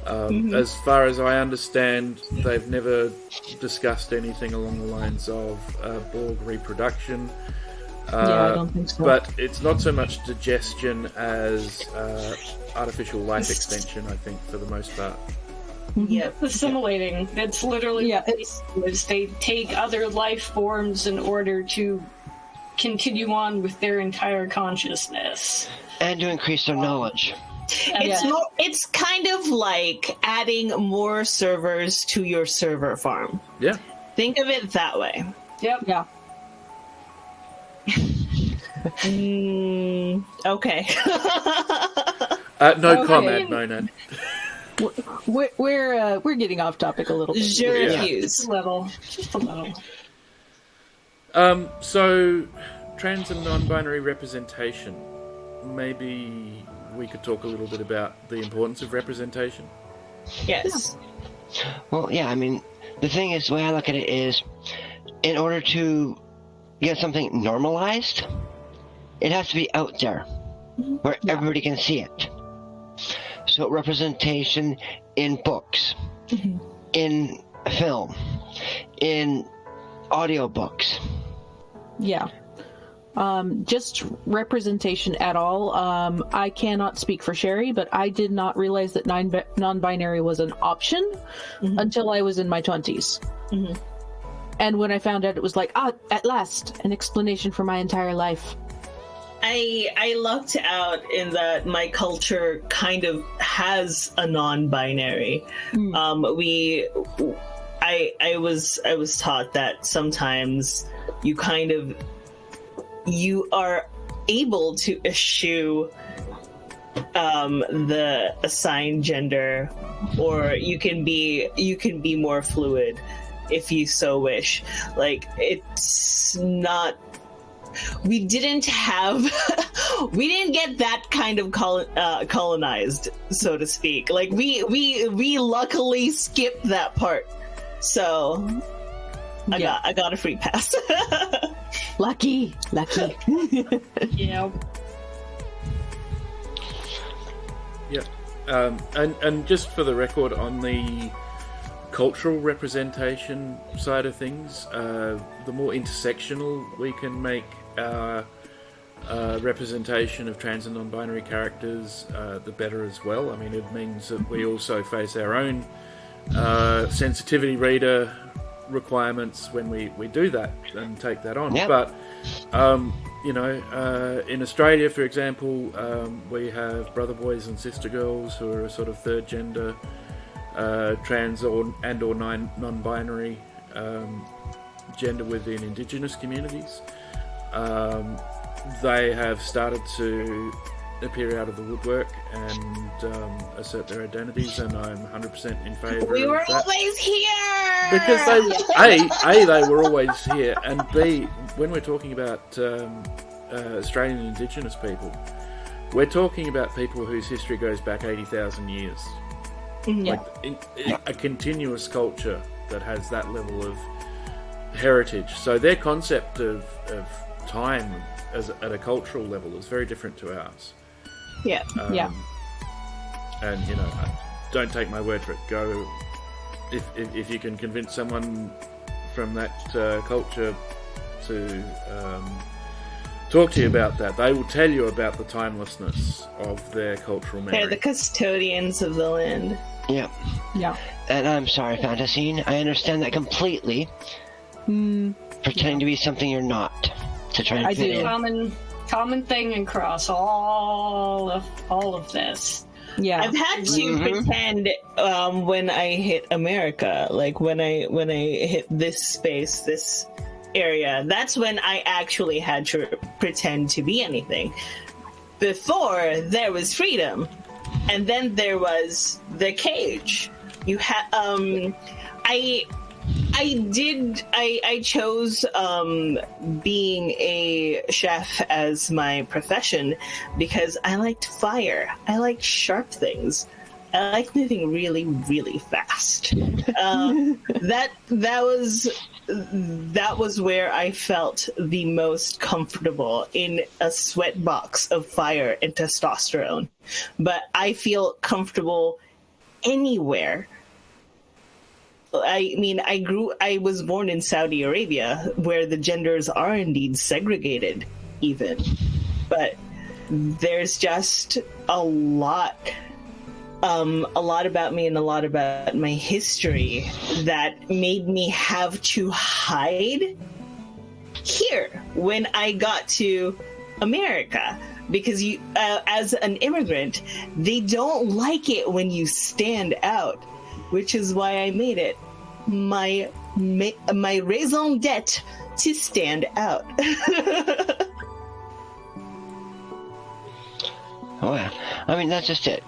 As far as I understand, they've never discussed anything along the lines of Borg reproduction. Yeah, I don't think so. But it's not so much digestion as artificial life extension, I think, for the most part. Yep. assimilating. It's literally what they do, is they take other life forms in order to continue on with their entire consciousness. And to increase their knowledge. It's kind of like adding more servers to your server farm. Yeah. Think of it that way. Yep. Yeah. Okay. No comment, Monad. We're getting off topic a little bit. Je refuse. Just a little. Just a little. So, trans and non-binary representation. Maybe we could talk a little bit about the importance of representation. Yes. Well, yeah, I mean, the thing is, the way I look at it is, in order to get something normalized, it has to be out there, where everybody can see it. So representation in books, in film, in audiobooks. Yeah. Just representation at all. I cannot speak for Sherry, but I did not realize that non-binary was an option until I was in my 20s. And when I found out, it was like, at last, an explanation for my entire life. I lucked out in that my culture kind of has a non-binary. I was taught that sometimes you are able to eschew the assigned gender, or you can be more fluid if you so wish. Like, it's not. We didn't get that kind of colonized, so to speak. Like, we luckily skipped that part. So I got a free pass. Lucky. Yeah. Yeah. And just for the record, on the cultural representation side of things, the more intersectional we can make our representation of trans and non-binary characters, the better as well. I mean, it means that we also face our own sensitivity reader requirements when we do that and take that on. Yep. But in Australia, for example, we have brother boys and sister girls who are a sort of third gender, trans or non-binary gender within Indigenous communities. They have started to appear out of the woodwork and assert their identities, and I'm 100% in favour of that. We were always here! Because they were always here, and B, when we're talking about Australian Indigenous people, we're talking about people whose history goes back 80,000 years. Yeah. Like a continuous culture that has that level of heritage. So their concept of time at a cultural level is very different to ours. Yeah. And don't take my word for it. Go if you can convince someone from that culture to talk to you about that. They will tell you about the timelessness of their cultural memory. They're the custodians of the land. Yeah. Yeah. And I'm sorry, Fantasine. I understand that completely. Pretending to be something you're not to try and fit in. Common thing across all of this. Yeah. I've had to pretend when I hit America, like when I hit this space, this area. That's when I actually had to pretend to be anything. Before, there was freedom, and then there was the cage. You had I chose being a chef as my profession because I liked fire. I liked sharp things. I like moving really, really fast. That was where I felt the most comfortable, in a sweat box of fire and testosterone. But I feel comfortable anywhere. I mean, I was born in Saudi Arabia, where the genders are indeed segregated, even. But there's just a lot about me and a lot about my history that made me have to hide here when I got to America. Because you, as an immigrant, they don't like it when you stand out. Which is why I made it my raison d'etre to stand out. Oh yeah, I mean that's just it.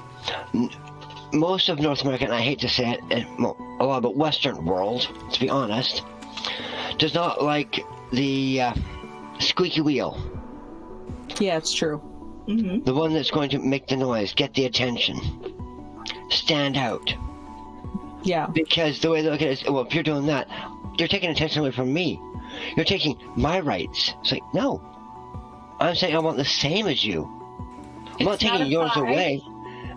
Most of North America, and I hate to say it, a lot of the Western world, to be honest, does not like the squeaky wheel. Yeah, it's true. Mm-hmm. The one that's going to make the noise, get the attention, stand out. Yeah. Because the way they look at it is, well, if you're doing that, you're taking attention away from me. You're taking my rights. It's like, no. I'm saying I want the same as you. I'm not taking yours away.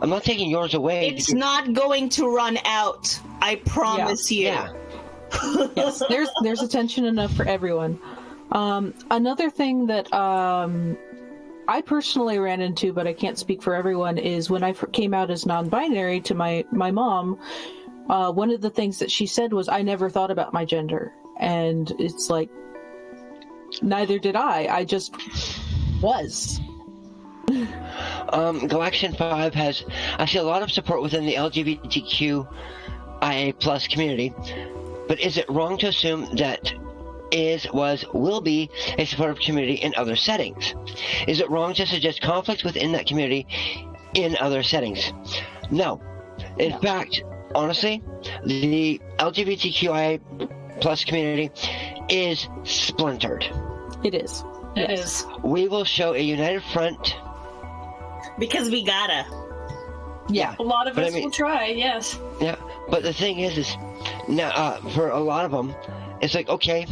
I'm not taking yours away. It's not going to run out. I promise you. Yeah. Yes, there's attention enough for everyone. Another thing that I personally ran into, but I can't speak for everyone, is when I came out as non-binary to my mom, one of the things that she said was, I never thought about my gender. And it's like, neither did I just was. Galaxian 5 has, I see a lot of support within the LGBTQIA plus community, but is it wrong to assume that will be a supportive community in other settings? Is it wrong to suggest conflict within that community in other settings? No. In fact, honestly, the LGBTQIA plus community is splintered. It is. It is. We will show a united front. Because we gotta. Yeah. A lot of But us I mean- will try, yes. Yeah, but the thing is now for a lot of them, it's like, okay,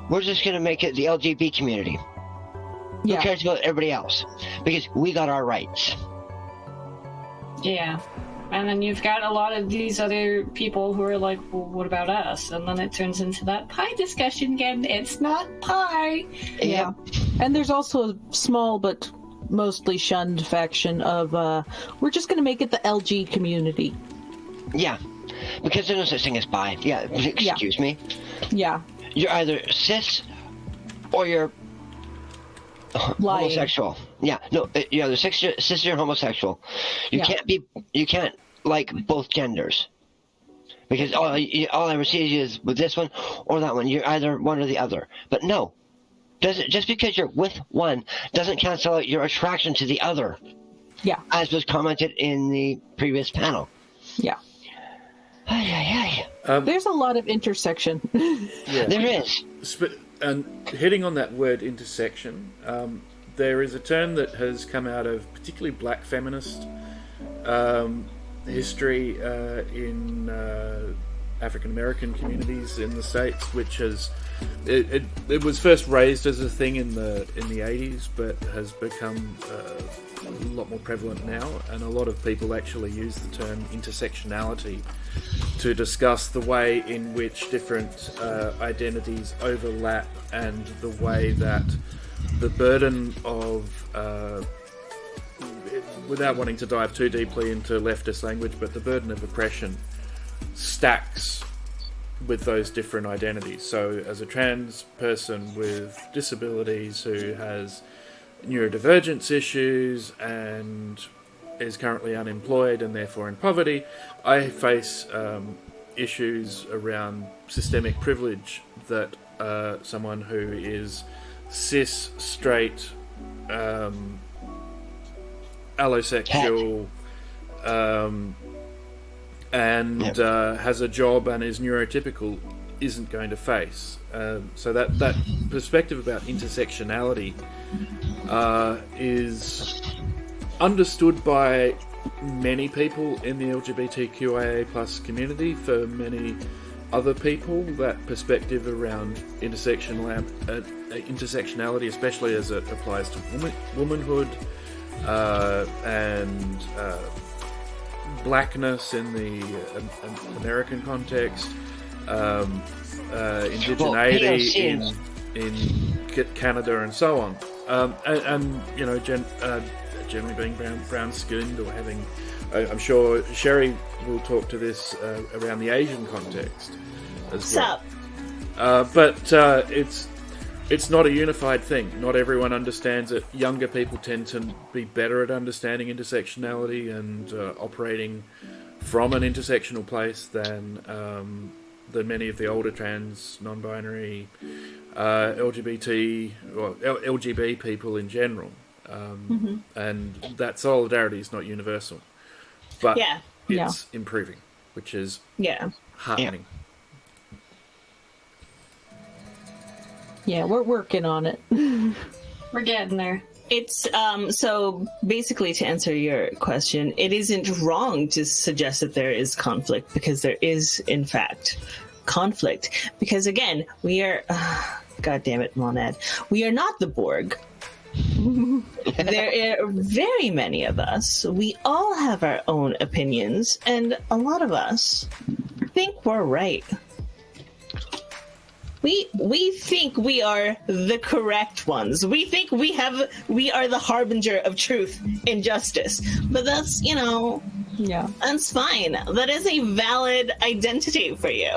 we're just gonna make it the LGBT community. Who Yeah. cares about everybody else? Because we got our rights. Yeah. And then you've got a lot of these other people who are like, well, what about us? And then it turns into that pie discussion again. It's not pie. Yeah. And there's also a small but mostly shunned faction of, we're just going to make it the LG community. Yeah, because there's no such thing as bi. Yeah, excuse me. Yeah. You're either cis or you're Lying. homosexual. Yeah, no, you're either cis or homosexual. You can't like both genders. Because all I ever see is with this one or that one. You're either one or the other. But no. Just because you're with one doesn't cancel out your attraction to the other. Yeah. As was commented in the previous panel. Yeah. Ay. There's a lot of intersection. Yeah. There is. And hitting on that word intersection, there is a term that has come out of particularly black feminist history in African American communities in the States, which has it was first raised as a thing in the 80s, but has become a lot more prevalent now, and a lot of people actually use the term intersectionality to discuss the way in which different identities overlap, and the way that the burden of without wanting to dive too deeply into leftist language, but the burden of oppression stacks with those different identities. So as a trans person with disabilities who has neurodivergence issues and is currently unemployed and therefore in poverty, I face issues around systemic privilege that someone who is cis, straight, allosexual, and has a job and is neurotypical isn't going to face. So that perspective about intersectionality is understood by many people in the LGBTQIA plus community. For many other people, that perspective around intersectionality, especially as it applies to womanhood and blackness in the American context, indigeneity in Canada, and so on, and you know, generally being brown-skinned or having, I'm sure Sherry will talk to this around the Asian context as well. But it's not a unified thing. Not everyone understands it. Younger people tend to be better at understanding intersectionality and operating from an intersectional place than many of the older trans, non-binary, LGBT, or LGB people in general. And that solidarity is not universal, but it's improving, which is heartening. Yeah, we're working on it. We're getting there. It's so basically, to answer your question, it isn't wrong to suggest that there is conflict, because there is in fact conflict, because again, we are god damn it, Monad, we are not the Borg. There are very many of us. We all have our own opinions, and a lot of us think we're right. We think we are the correct ones. We think we are the harbinger of truth and justice. But that's, Yeah. that's fine. That is a valid identity for you.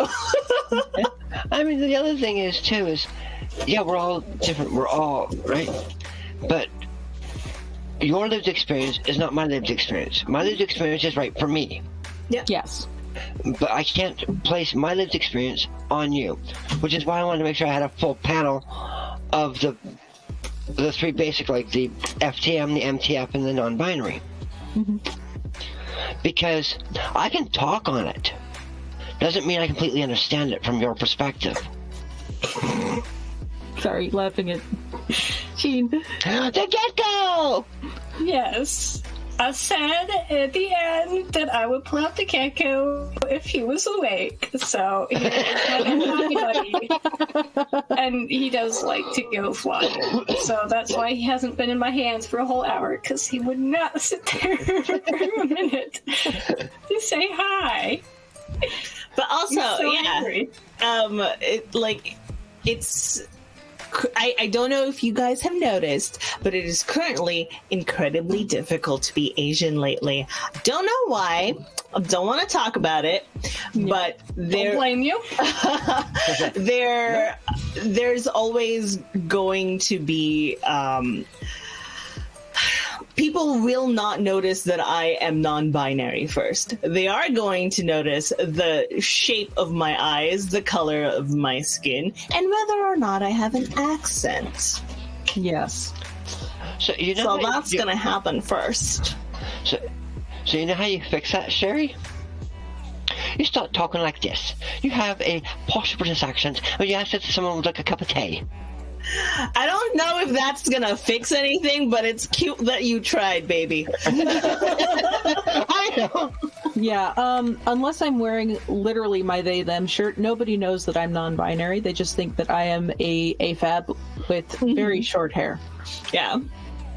I mean, the other thing is, too, yeah, we're all different. We're all, right? But your lived experience is not my lived experience. My lived experience is right for me. Yeah. Yes. But I can't place my lived experience on you, which is why I wanted to make sure I had a full panel of the three basic, like the FTM, the MTF, and the non-binary. Mm-hmm. Because I can talk on it. Doesn't mean I completely understand it from your perspective. Sorry, laughing at Gene. The get-go! Yes. I said at the end that I would play out the gecko if he was awake. So he is my and he does like to go flying. So that's why he hasn't been in my hands for a whole hour, because he would not sit there for a minute to say hi. But also, So yeah, angry. it's. I don't know if you guys have noticed, but it is currently incredibly difficult to be Asian lately. Don't know why. I don't want to talk about it, but Don't blame you. there's always going to be people will not notice that I am non-binary first. They are going to notice the shape of my eyes, the color of my skin, and whether or not I have an accent. Yes. So That's going to happen first. So you know how you fix that, Sherry? You start talking like this. You have a posh British accent, and you ask it to someone with like a cup of tea. I don't know if that's gonna fix anything, but it's cute that you tried, baby. I know. Yeah, unless I'm wearing literally my they them shirt, nobody knows that I'm non-binary. They just think that I am a fab with very short hair. Yeah.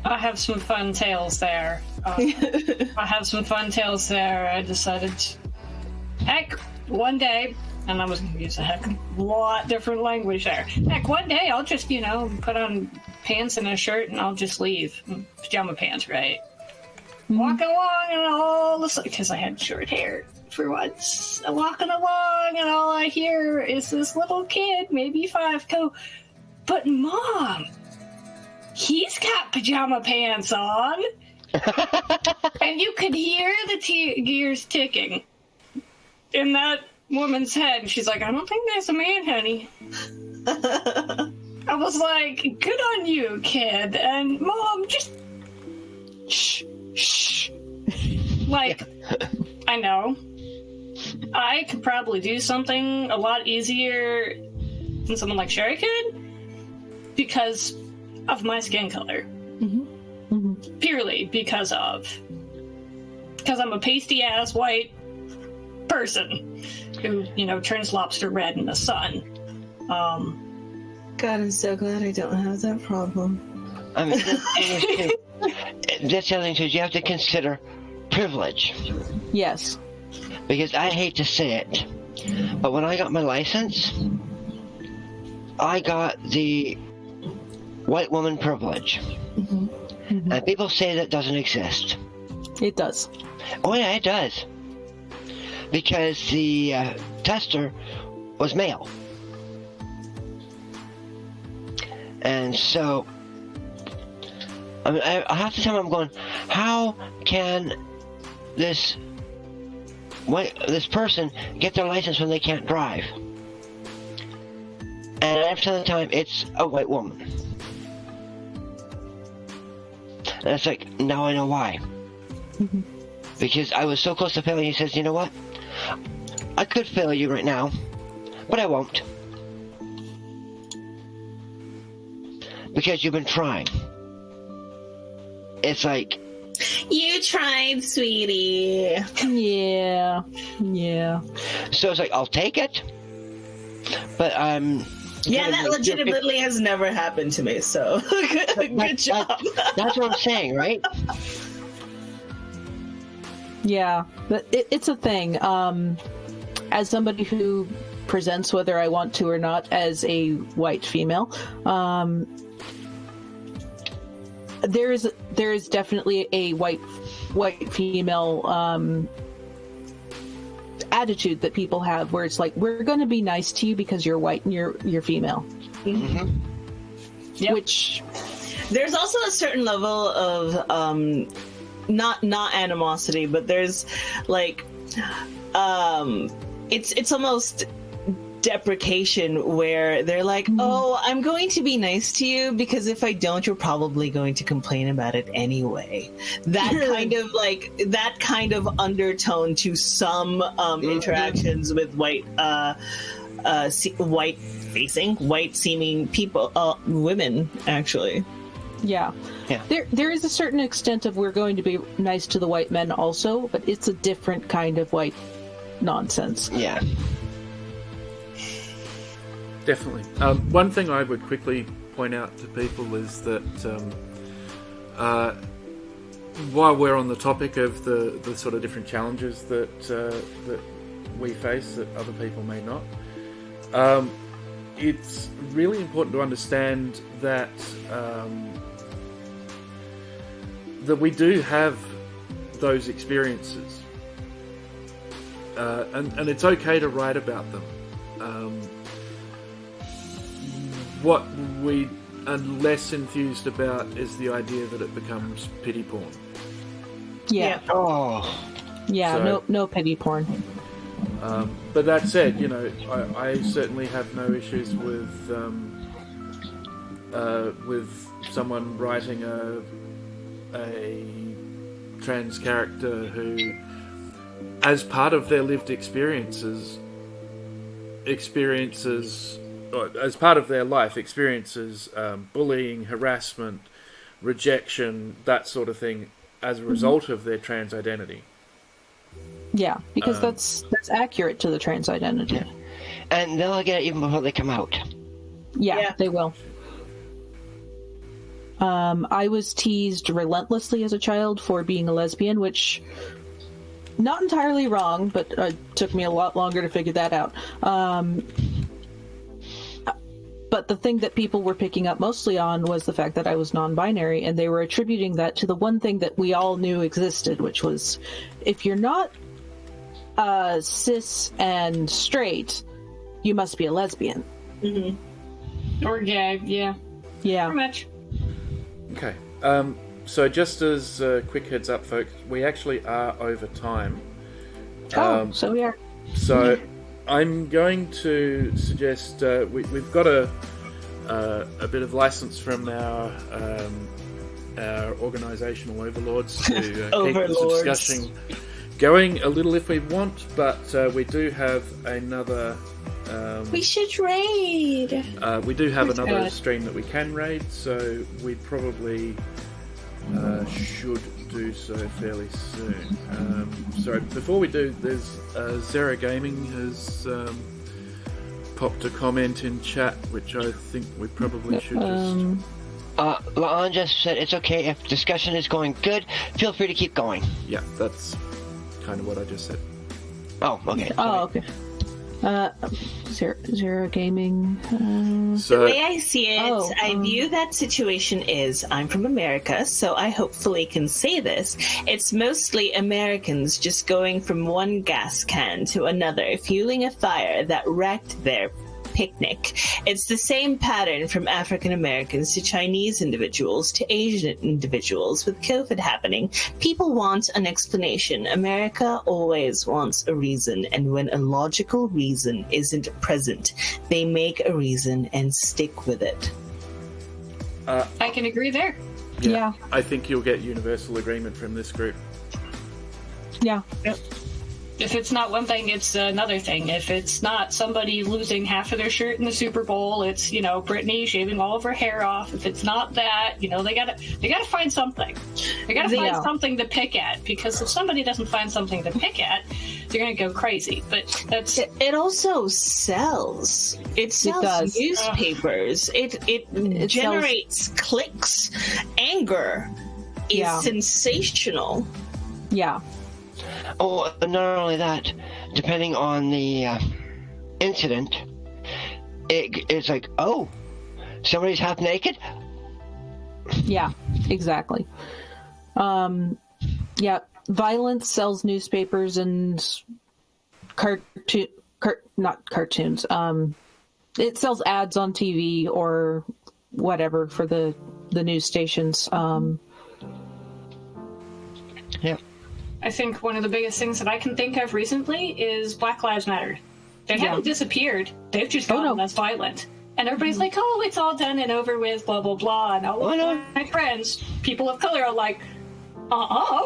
I have some fun tales there. I decided, heck, one day, and I was going to use a heck of a lot different language there. Heck, one day I'll just, put on pants and a shirt and I'll just leave. Pajama pants, right? Walking along and all this, because I had short hair for once. I'm walking along and all I hear is this little kid, maybe 5, go, "But Mom, he's got pajama pants on." And you could hear the gears ticking in that woman's head. And she's like, "I don't think that's a man, honey." I was like, "Good on you, kid." And Mom, just shh. Like, I know. I could probably do something a lot easier than someone like Sherry could because of my skin color. Purely because I'm a pasty-ass white person who, turns lobster red in the sun. God, I'm so glad I don't have that problem. I mean, that's the other thing too. You have to consider privilege. Yes. Because I hate to say it, but when I got my license, I got the white woman privilege. And people say that doesn't exist. It does. Oh yeah, it does. Because the tester was male. And so, I mean, I have to tell him, I'm going, how can this person get their license when they can't drive? And after the time, it's a white woman. And it's like, now I know why. Because I was so close to failing. He says, "You know what? I could fail you right now, but I won't. Because you've been trying." it's like, you tried, sweetie. Yeah. so it's like, I'll take it, but Yeah, that legitimately has never happened to me, so good job. That's what I'm saying, right? Yeah, but it's a thing. As somebody who presents, whether I want to or not, as a white female, there is definitely a white female attitude that people have, where it's like, we're going to be nice to you because you're white and you're female. Mm-hmm. Yep. Which there's also a certain level of not animosity, but there's like it's almost deprecation, where they're like, oh, I'm going to be nice to you because if I don't, you're probably going to complain about it anyway. That kind of undertone to some interactions with white seeming people, women, actually. Yeah. There is a certain extent of, we're going to be nice to the white men also, but it's a different kind of white nonsense. Yeah. Definitely. One thing I would quickly point out to people is that while we're on the topic of the sort of different challenges that we face that other people may not, it's really important to understand that that we do have those experiences, and it's okay to write about them. What we are less enthused about is the idea that it becomes pity porn. Yeah. Oh. Yeah. So, no pity porn. But that said, I certainly have no issues with someone writing a trans character who, as part of their lived experiences, as part of their life, experiences bullying, harassment, rejection, that sort of thing, as a result of their trans identity. Yeah, because that's accurate to the trans identity. Yeah. And they'll get it even before they come out. Yeah, they will. I was teased relentlessly as a child for being a lesbian, which, not entirely wrong, but took me a lot longer to figure that out. But the thing that people were picking up mostly on was the fact that I was non-binary, and they were attributing that to the one thing that we all knew existed, which was, if you're not cis and straight, you must be a lesbian. Mm-hmm. Or gay, yeah. Yeah. Pretty much. Okay. So just as a quick heads up, folks, we actually are over time. So we are. So I'm going to suggest we've got a bit of license from our organisational overlords to keep this discussion going a little if we want, but we do have another. We should raid. We do have another stream that we can raid, so we probably should do so fairly soon. So before we do, there's Zero Gaming has popped a comment in chat, which I think we probably should just... La'an just said it's okay if discussion is going good, feel free to keep going. Yeah, that's kind of what I just said. Oh, okay. Oh, okay. Zero Gaming. The way I see it, I view that situation is, I'm from America, so I hopefully can say this. It's mostly Americans just going from one gas can to another, fueling a fire that wrecked their picnic. It's the same pattern from African Americans to Chinese individuals to Asian individuals with COVID happening. People want an explanation. America always wants a reason, and when a logical reason isn't present, they make a reason and stick with it. I can agree there. Yeah. I think you'll get universal agreement from this group. Yeah. Yep. If it's not one thing, it's another thing. If it's not somebody losing half of their shirt in the Super Bowl, it's, Britney shaving all of her hair off. If it's not that, they gotta find something. They gotta find something to pick at, because if somebody doesn't find something to pick at, they're gonna go crazy. But that's it. Also sells. It sells newspapers. It generates clicks. Anger is sensational. Yeah. Oh, not only that, depending on the incident, it's like, oh, somebody's half naked? Yeah, exactly. Violence sells newspapers and not cartoons. It sells ads on TV or whatever for the news stations. Yeah. I think one of the biggest things that I can think of recently is Black Lives Matter. They haven't disappeared. They've just gotten less violent. And everybody's like, oh, it's all done and over with, blah, blah, blah. And all of my friends, people of color, are like,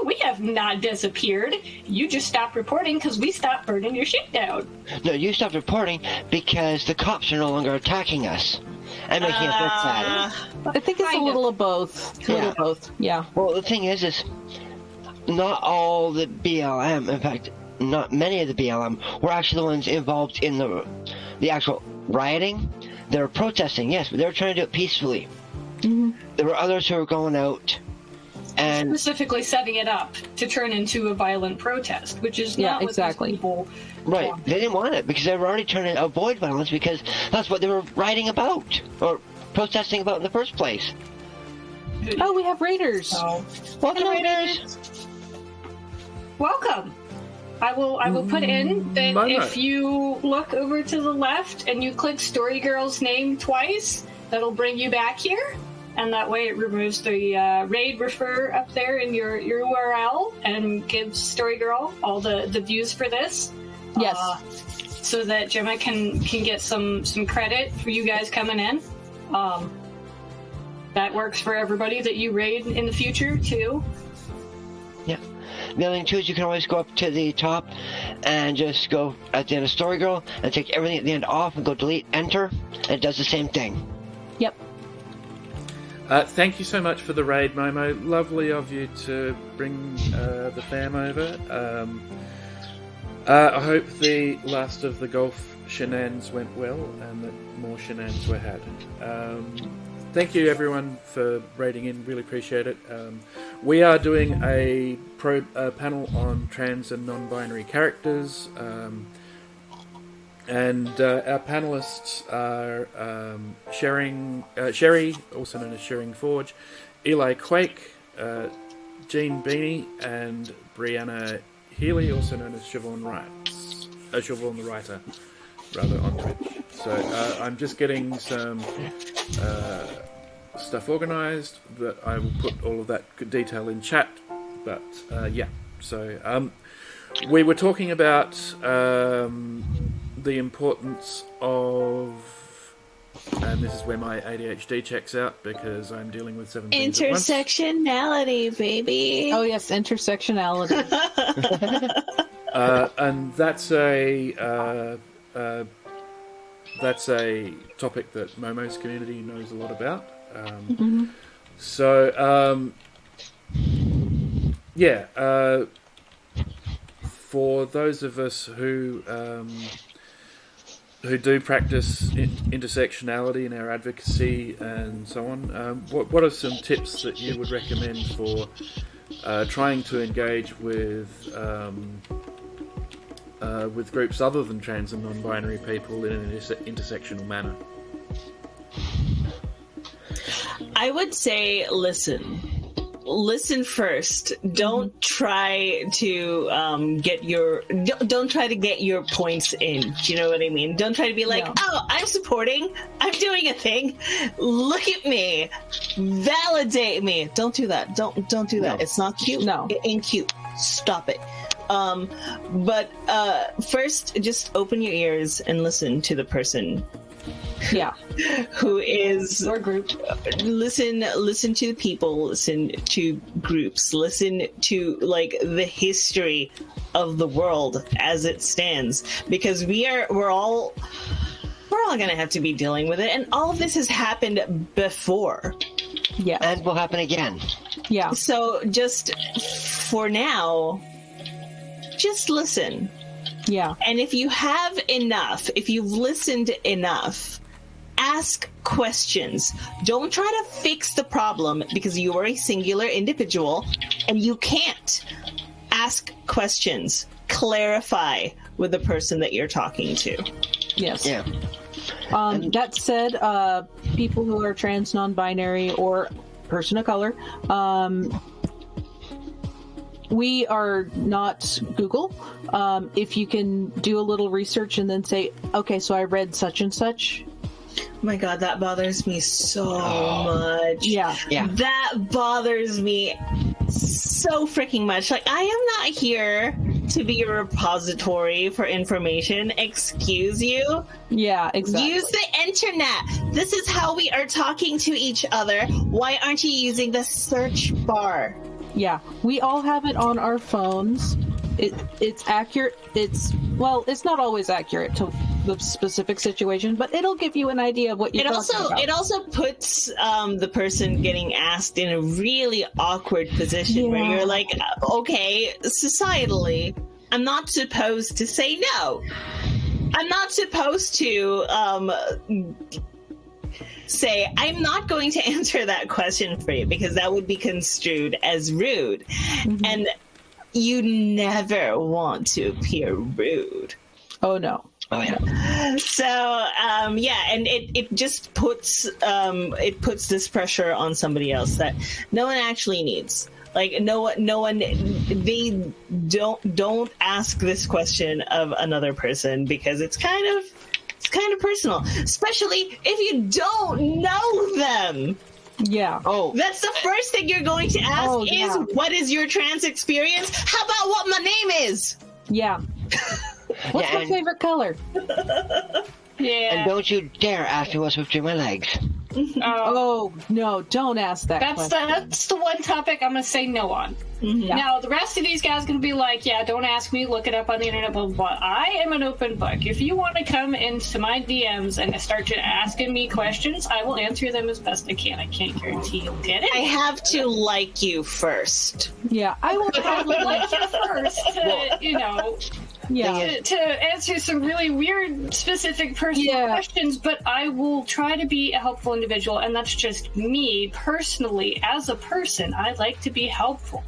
we have not disappeared. You just stopped reporting because we stopped burning your shit down. No, you stopped reporting because the cops are no longer attacking us and making us look sad. I think it's a little of both. Yeah. Well, the thing is not all the BLM, in fact, not many of the BLM, were actually the ones involved in the actual rioting. They were protesting, yes, but they were trying to do it peacefully. Mm-hmm. There were others who were going out and specifically setting it up to turn into a violent protest, which is not exactly. what these people right. want. They didn't want it because they were already trying to avoid violence because that's what they were writing about or protesting about in the first place. Oh, we have raiders. Welcome, raiders. Welcome. I will put in that if you look over to the left and you click StoryGirl's name twice, that'll bring you back here. And that way it removes the raid refer up there in your URL and gives StoryGirl all the views for this. Yes. So that Jemma can get some credit for you guys coming in. That works for everybody that you raid in the future, too. Yeah. The other thing, too, is you can always go up to the top and just go at the end of StoryGirl and take everything at the end off and go delete, enter, and it does the same thing. Yep. Thank you so much for the raid, Momo. Lovely of you to bring the fam over. I hope the last of the golf shenanigans went well and that more shenanigans were had. Thank you, everyone, for raiding in. Really appreciate it. We are doing a panel on trans and non-binary characters. And our panelists are Sherry, also known as SherringForge, EliKwake, Jean Beanie, and Brianna Healy, also known as Siobhan the Writer, rather, on Twitch. So I'm just getting some stuff organised, but I will put all of that detail in chat. But so we were talking about the importance of, and this is where my ADHD checks out because I'm dealing with 7 things at once. Intersectionality, baby. Oh yes, intersectionality. And that's a topic that Momo's community knows a lot about. So for those of us who do practice intersectionality in our advocacy and so on, what are some tips that you would recommend for trying to engage with groups other than trans and non-binary people in an intersectional manner? I would say listen first. Don't try to get your points in. Do you know what I mean? Don't try to be like, oh, I'm supporting, I'm doing a thing, look at me, validate me. Don't do that. Don't do that. It's not cute. No, it ain't cute. Stop it. But first, just open your ears and listen to the person Yeah. who is Or group. listen to people, listen to groups, listen to like the history of the world as it stands, because we're all going to have to be dealing with it, and all of this has happened before. Yeah. And will happen again. Yeah. So just for now, just listen. Yeah. And if you have enough, if you've listened enough, ask questions. Don't try to fix the problem, because you are a singular individual and you can't. Ask questions. Clarify with the person that you're talking to. Yes. Yeah. That said, people who are trans, non-binary, or person of color, we are not Google. If you can do a little research and then say, okay, so I read such and such. Oh my God, that bothers me so much. Yeah. Yeah. That bothers me so freaking much. Like, I am not here to be a repository for information. Excuse you. Yeah, exactly. Use the internet. This is how we are talking to each other. Why aren't you using the search bar? Yeah, we all have it on our phones. It's accurate. It's not always accurate to the specific situation, but it'll give you an idea of what you're talking about. It also puts the person getting asked in a really awkward position where you're like, okay, societally, I'm not supposed to say no. I'm not supposed to say, I'm not going to answer that question for you, because that would be construed as rude. Mm-hmm. And you never want to appear rude. Oh, no. Oh, yeah. So, and it just puts this pressure on somebody else that no one actually needs. Like, no one, they don't ask this question of another person, because it's kind of personal, especially if you don't know them. Yeah. Oh, That's the first thing you're going to ask is, what is your trans experience? How about what my name is? Yeah. What's my favorite color? Yeah. and don't you dare ask me what's between my legs. Oh, no, don't ask that question. That's the one topic I'm going to say no on. Yeah. Now, the rest of these guys are going to be like, yeah, don't ask me, look it up on the internet, blah, blah, blah. I am an open book. If you want to come into my DMs and start asking me questions, I will answer them as best I can. I can't guarantee you'll get it. I have to like you first. Yeah, I will probably like you first to, Yeah. to answer some really weird, specific personal questions, but I will try to be a helpful individual, and that's just me personally. As a person, I like to be helpful.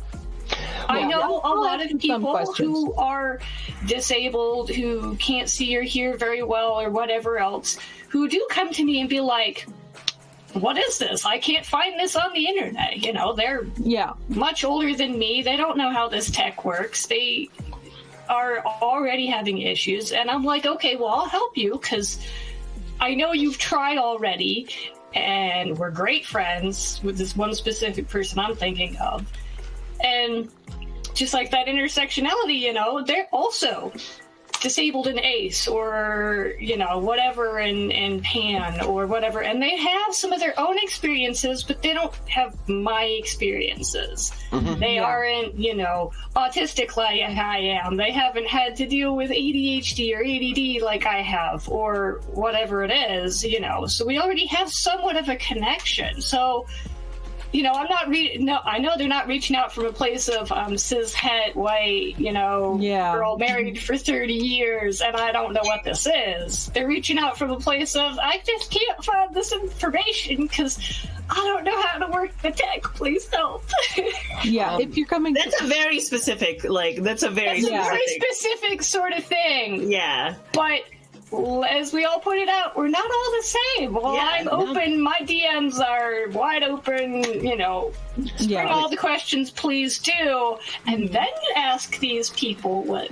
I know a lot of people who are disabled, who can't see or hear very well or whatever else, who do come to me and be like, what is this? I can't find this on the internet. You know, they're much older than me. They don't know how this tech works. They are already having issues. And I'm like, okay, well, I'll help you, because I know you've tried already, and we're great friends with this one specific person I'm thinking of. And just like that intersectionality, they're also disabled in ACE or, whatever in PAN or whatever. And they have some of their own experiences, but they don't have my experiences. Mm-hmm. They aren't, autistic like I am. They haven't had to deal with ADHD or ADD like I have, or whatever it is, So we already have somewhat of a connection. So, I'm not I know they're not reaching out from a place of cis het white, girl married for 30 years and I don't know what this is. They're reaching out from a place of, I just can't find this information because I don't know how to work the tech. Please help. If you're coming, that's a very specific, very specific sort of thing. Yeah, but as we all pointed out, we're not all the same. Well, I'm open. My DMs are wide open. Bring all the questions, please do. And then ask these people what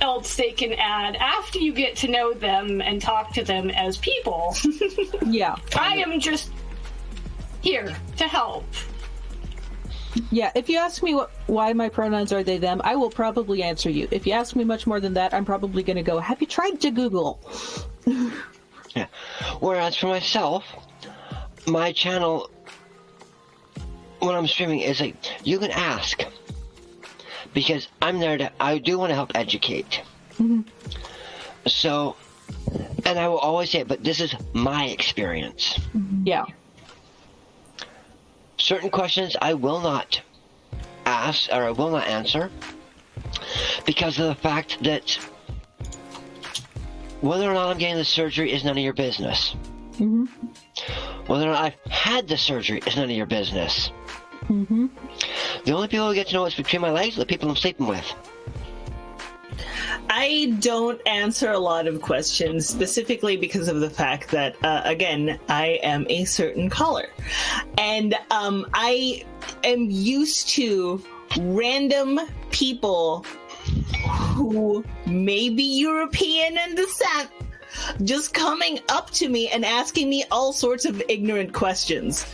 else they can add after you get to know them and talk to them as people. I am just here to help. Yeah, if you ask me why my pronouns are they, them, I will probably answer you. If you ask me much more than that, I'm probably going to go, have you tried to Google? Yeah. Whereas for myself, my channel, when I'm streaming, is like, you can ask. Because I'm there to, I do want to help educate. Mm-hmm. So, and I will always say, but this is my experience. Yeah. Certain questions I will not ask, or I will not answer, because of the fact that whether or not I'm getting the surgery is none of your business. Mm-hmm. Whether or not I've had the surgery is none of your business. Mm-hmm. The only people who get to know what's between my legs are the people I'm sleeping with. I don't answer a lot of questions, specifically because of the fact that, again, I am a certain color. And I am used to random people who may be European in descent just coming up to me and asking me all sorts of ignorant questions.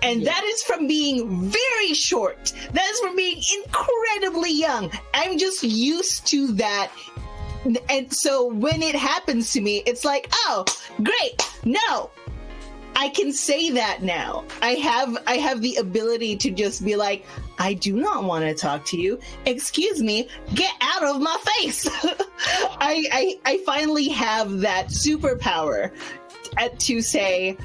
And that is from being very short. That is from being incredibly young. I'm just used to that. And so when it happens to me, it's like, oh, great. No, I can say that now. I have the ability to just be like, I do not want to talk to you. Excuse me, get out of my face. I finally have that superpower to say,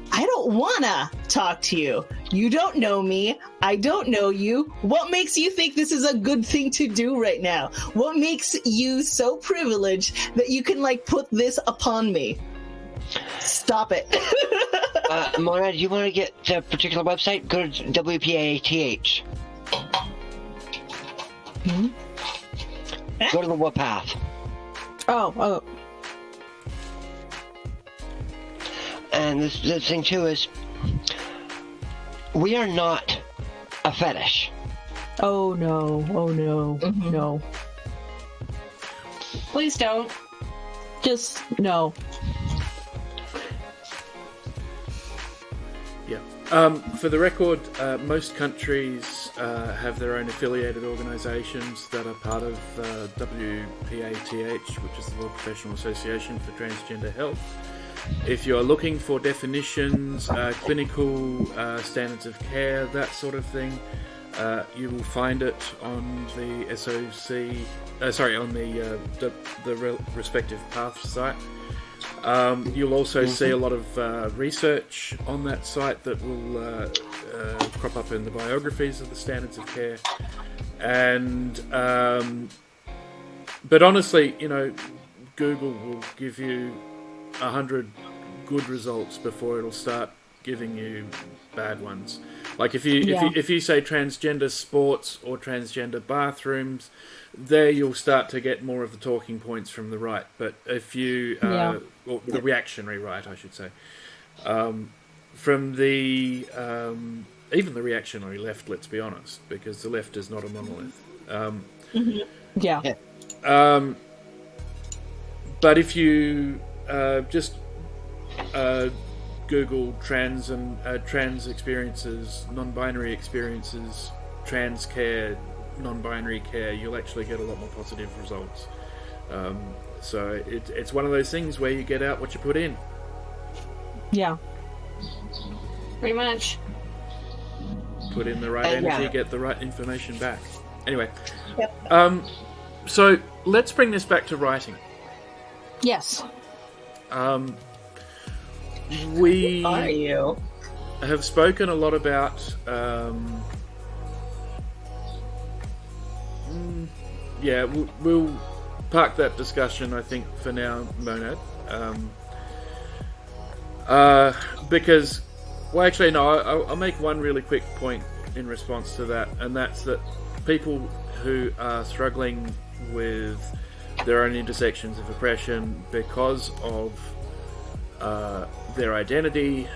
I don't wanna talk to you. You don't know me. I don't know you. What makes you think this is a good thing to do right now? What makes you so privileged that you can, like, put this upon me? Stop it. Mona, do you want to get a particular website? Go to WPATH. Hmm? Go to the Warpath. Oh. And the thing too is, we are not a fetish. Oh no. Mm-hmm. No. Please don't. Just no. Yeah. For the record, most countries have their own affiliated organisations that are part of WPATH, which is the World Professional Association for Transgender Health. If you're looking for definitions, clinical standards of care, that sort of thing, you will find it on the on the respective PATH site. You'll also see a lot of research on that site that will crop up in the biographies of the standards of care. And but honestly, Google will give you 100 good results before it'll start giving you bad ones. Like if you say transgender sports or transgender bathrooms, there you'll start to get more of the talking points from the right. But if you or the reactionary right, I should say, from the even the reactionary left, let's be honest, because the left is not a monolith. But if you just Google trans and trans experiences, non-binary experiences, trans care, non-binary care, you'll actually get a lot more positive results. So it's one of those things where you get out what you put in. Yeah. Pretty much. Put in the right energy, get the right information back. Anyway. Yep. So let's bring this back to writing. Yes. We Are you? have spoken a lot about we'll park that discussion, I think, for now, Monad, because I'll make one really quick point in response to that, and that's that people who are struggling with their own intersections of oppression because of their identity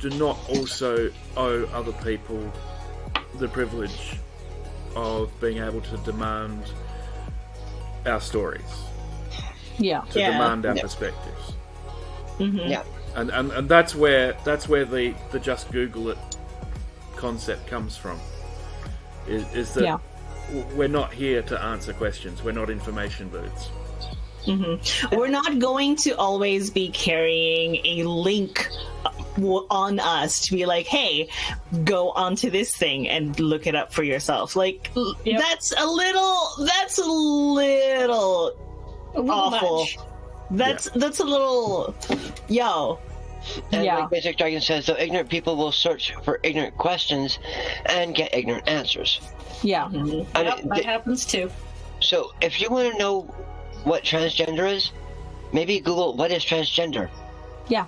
do not also owe other people the privilege of being able to demand our stories, to demand our perspectives. Mm-hmm. Yeah. And that's where the just Google it concept comes from. Is that we're not here to answer questions. We're not information booths. We're not going to always be carrying a link on us to be like, hey, go onto this thing and look it up for yourself. Like, that's a little awful. Much. That's a little, yo. And like Basic Dragon says, though, ignorant people will search for ignorant questions and get ignorant answers. Yeah. That happens too. So if you want to know what transgender is, maybe Google what is transgender. Yeah.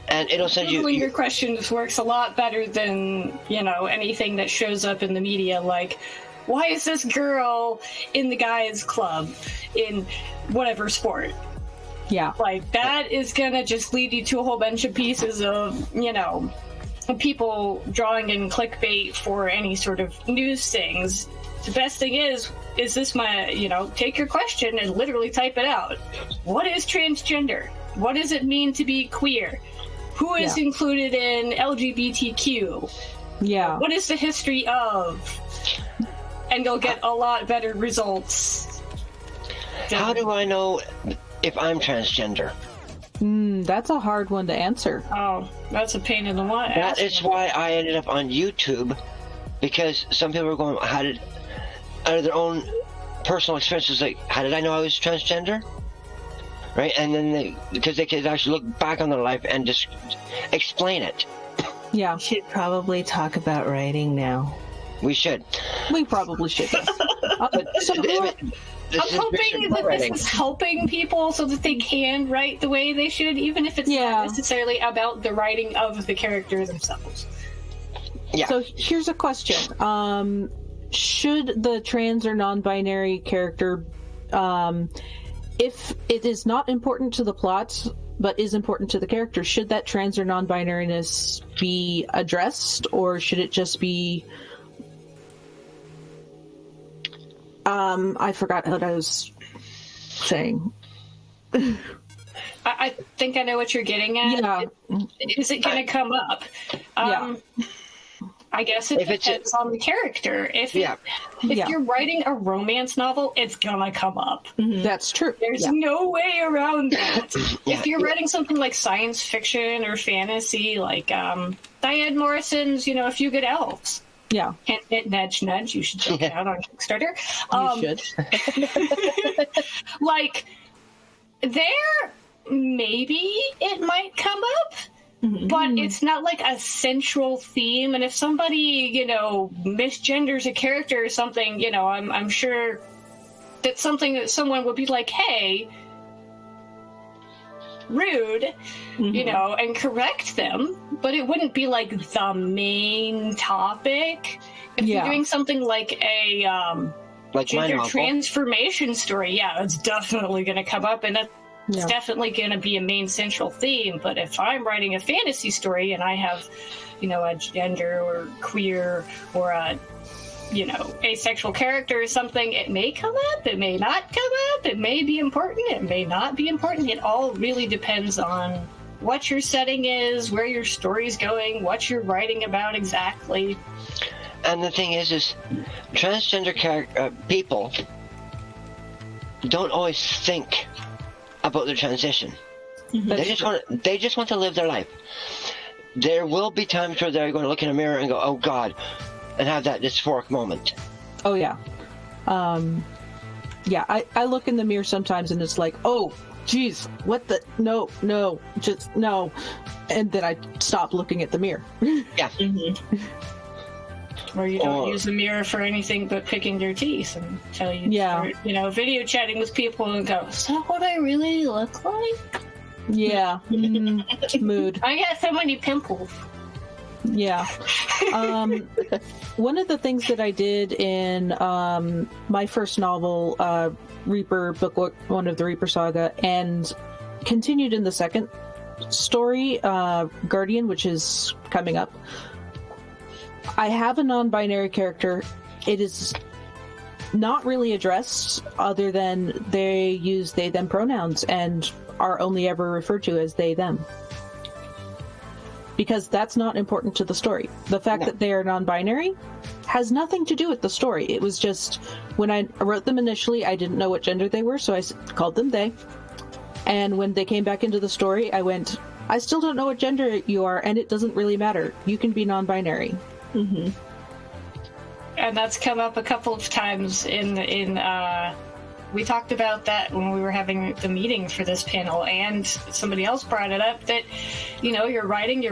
And it'll send Googling your questions works a lot better than, anything that shows up in the media, like, why is this girl in the guys club in whatever sport? Yeah. Like, that is gonna just lead you to a whole bunch of pieces of, people drawing in clickbait for any sort of news things. The best thing is this my, take your question and literally type it out. What is transgender? What does it mean to be queer? Who is included in LGBTQ? Yeah. What is the history of? And you'll get a lot better results. How do I know if I'm transgender? That's a hard one to answer. Oh, that's a pain in the butt. That is why I ended up on YouTube, because some people were going, out of their own personal experiences, like, how did I know I was transgender? Right? And then because they could actually look back on their life and just explain it. Yeah. We should probably talk about writing now. We should. We probably should. I'm hoping that this is helping people so that they can write the way they should, even if it's not necessarily about the writing of the characters themselves. Yeah. So here's a question. Should the trans or non-binary character, if it is not important to the plot, but is important to the character, should that trans or non-binariness be addressed, or should it just be... I forgot what I was saying. I think I know what you're getting at. Yeah. Is it going to come up? I guess it depends on the character. If you're writing a romance novel, it's going to come up. That's true. There's no way around that. If you're writing something like science fiction or fantasy, like Diane Morrison's, A Few Good Elves. Yeah. Hint, hint, nudge, nudge. You should check it out on Kickstarter. You should. Like, there, maybe it might come up, but it's not like a central theme. And if somebody, misgenders a character or something, I'm sure that's something that someone would be like, hey, rude, and correct them, but it wouldn't be like the main topic. If you're doing something like a gender transformation story, it's definitely going to come up, and that's definitely going to be a main central theme. But if I'm writing a fantasy story and I have, a gender or queer or a asexual character or something, it may come up, it may not come up, it may be important, it may not be important. It all really depends on what your setting is, where your story's going, what you're writing about exactly. And the thing is transgender people don't always think about their transition. They just want to live their life. There will be times where they're going to look in a mirror and go, oh God, and have that dysphoric moment. Oh, yeah. I look in the mirror sometimes and it's like, oh, geez, what the... No, just no. And then I stop looking at the mirror. Yeah. Or you don't use the mirror for anything but picking your teeth until you start, video chatting with people and go, is that what I really look like? Yeah. Mood. I got so many pimples. Yeah. One of the things that I did in my first novel, Reaper, book one of the Reaper saga, and continued in the second story, Guardian, which is coming up, I have a non-binary character. It is not really addressed other than they use they, them pronouns and are only ever referred to as they, them. Because that's not important to the story. The fact that they are non-binary has nothing to do with the story. It was just, when I wrote them initially, I didn't know what gender they were, so I called them they. And when they came back into the story, I went, I still don't know what gender you are, and it doesn't really matter. You can be non-binary. Mm-hmm. And that's come up a couple of times we talked about that when we were having the meeting for this panel, and somebody else brought it up that, you're writing,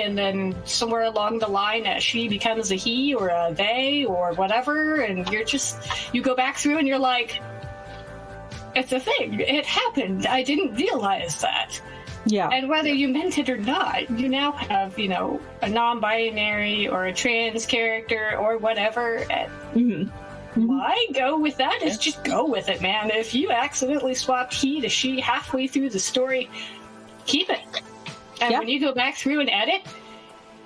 and then somewhere along the line a she becomes a he or a they or whatever, and you go back through and you're like, it's a thing. It happened. I didn't realize that. Yeah. And whether you meant it or not, you now have, a non-binary or a trans character or whatever. And why go with that? It's just go with it, man. If you accidentally swapped he to she halfway through the story, keep it. And when you go back through and edit,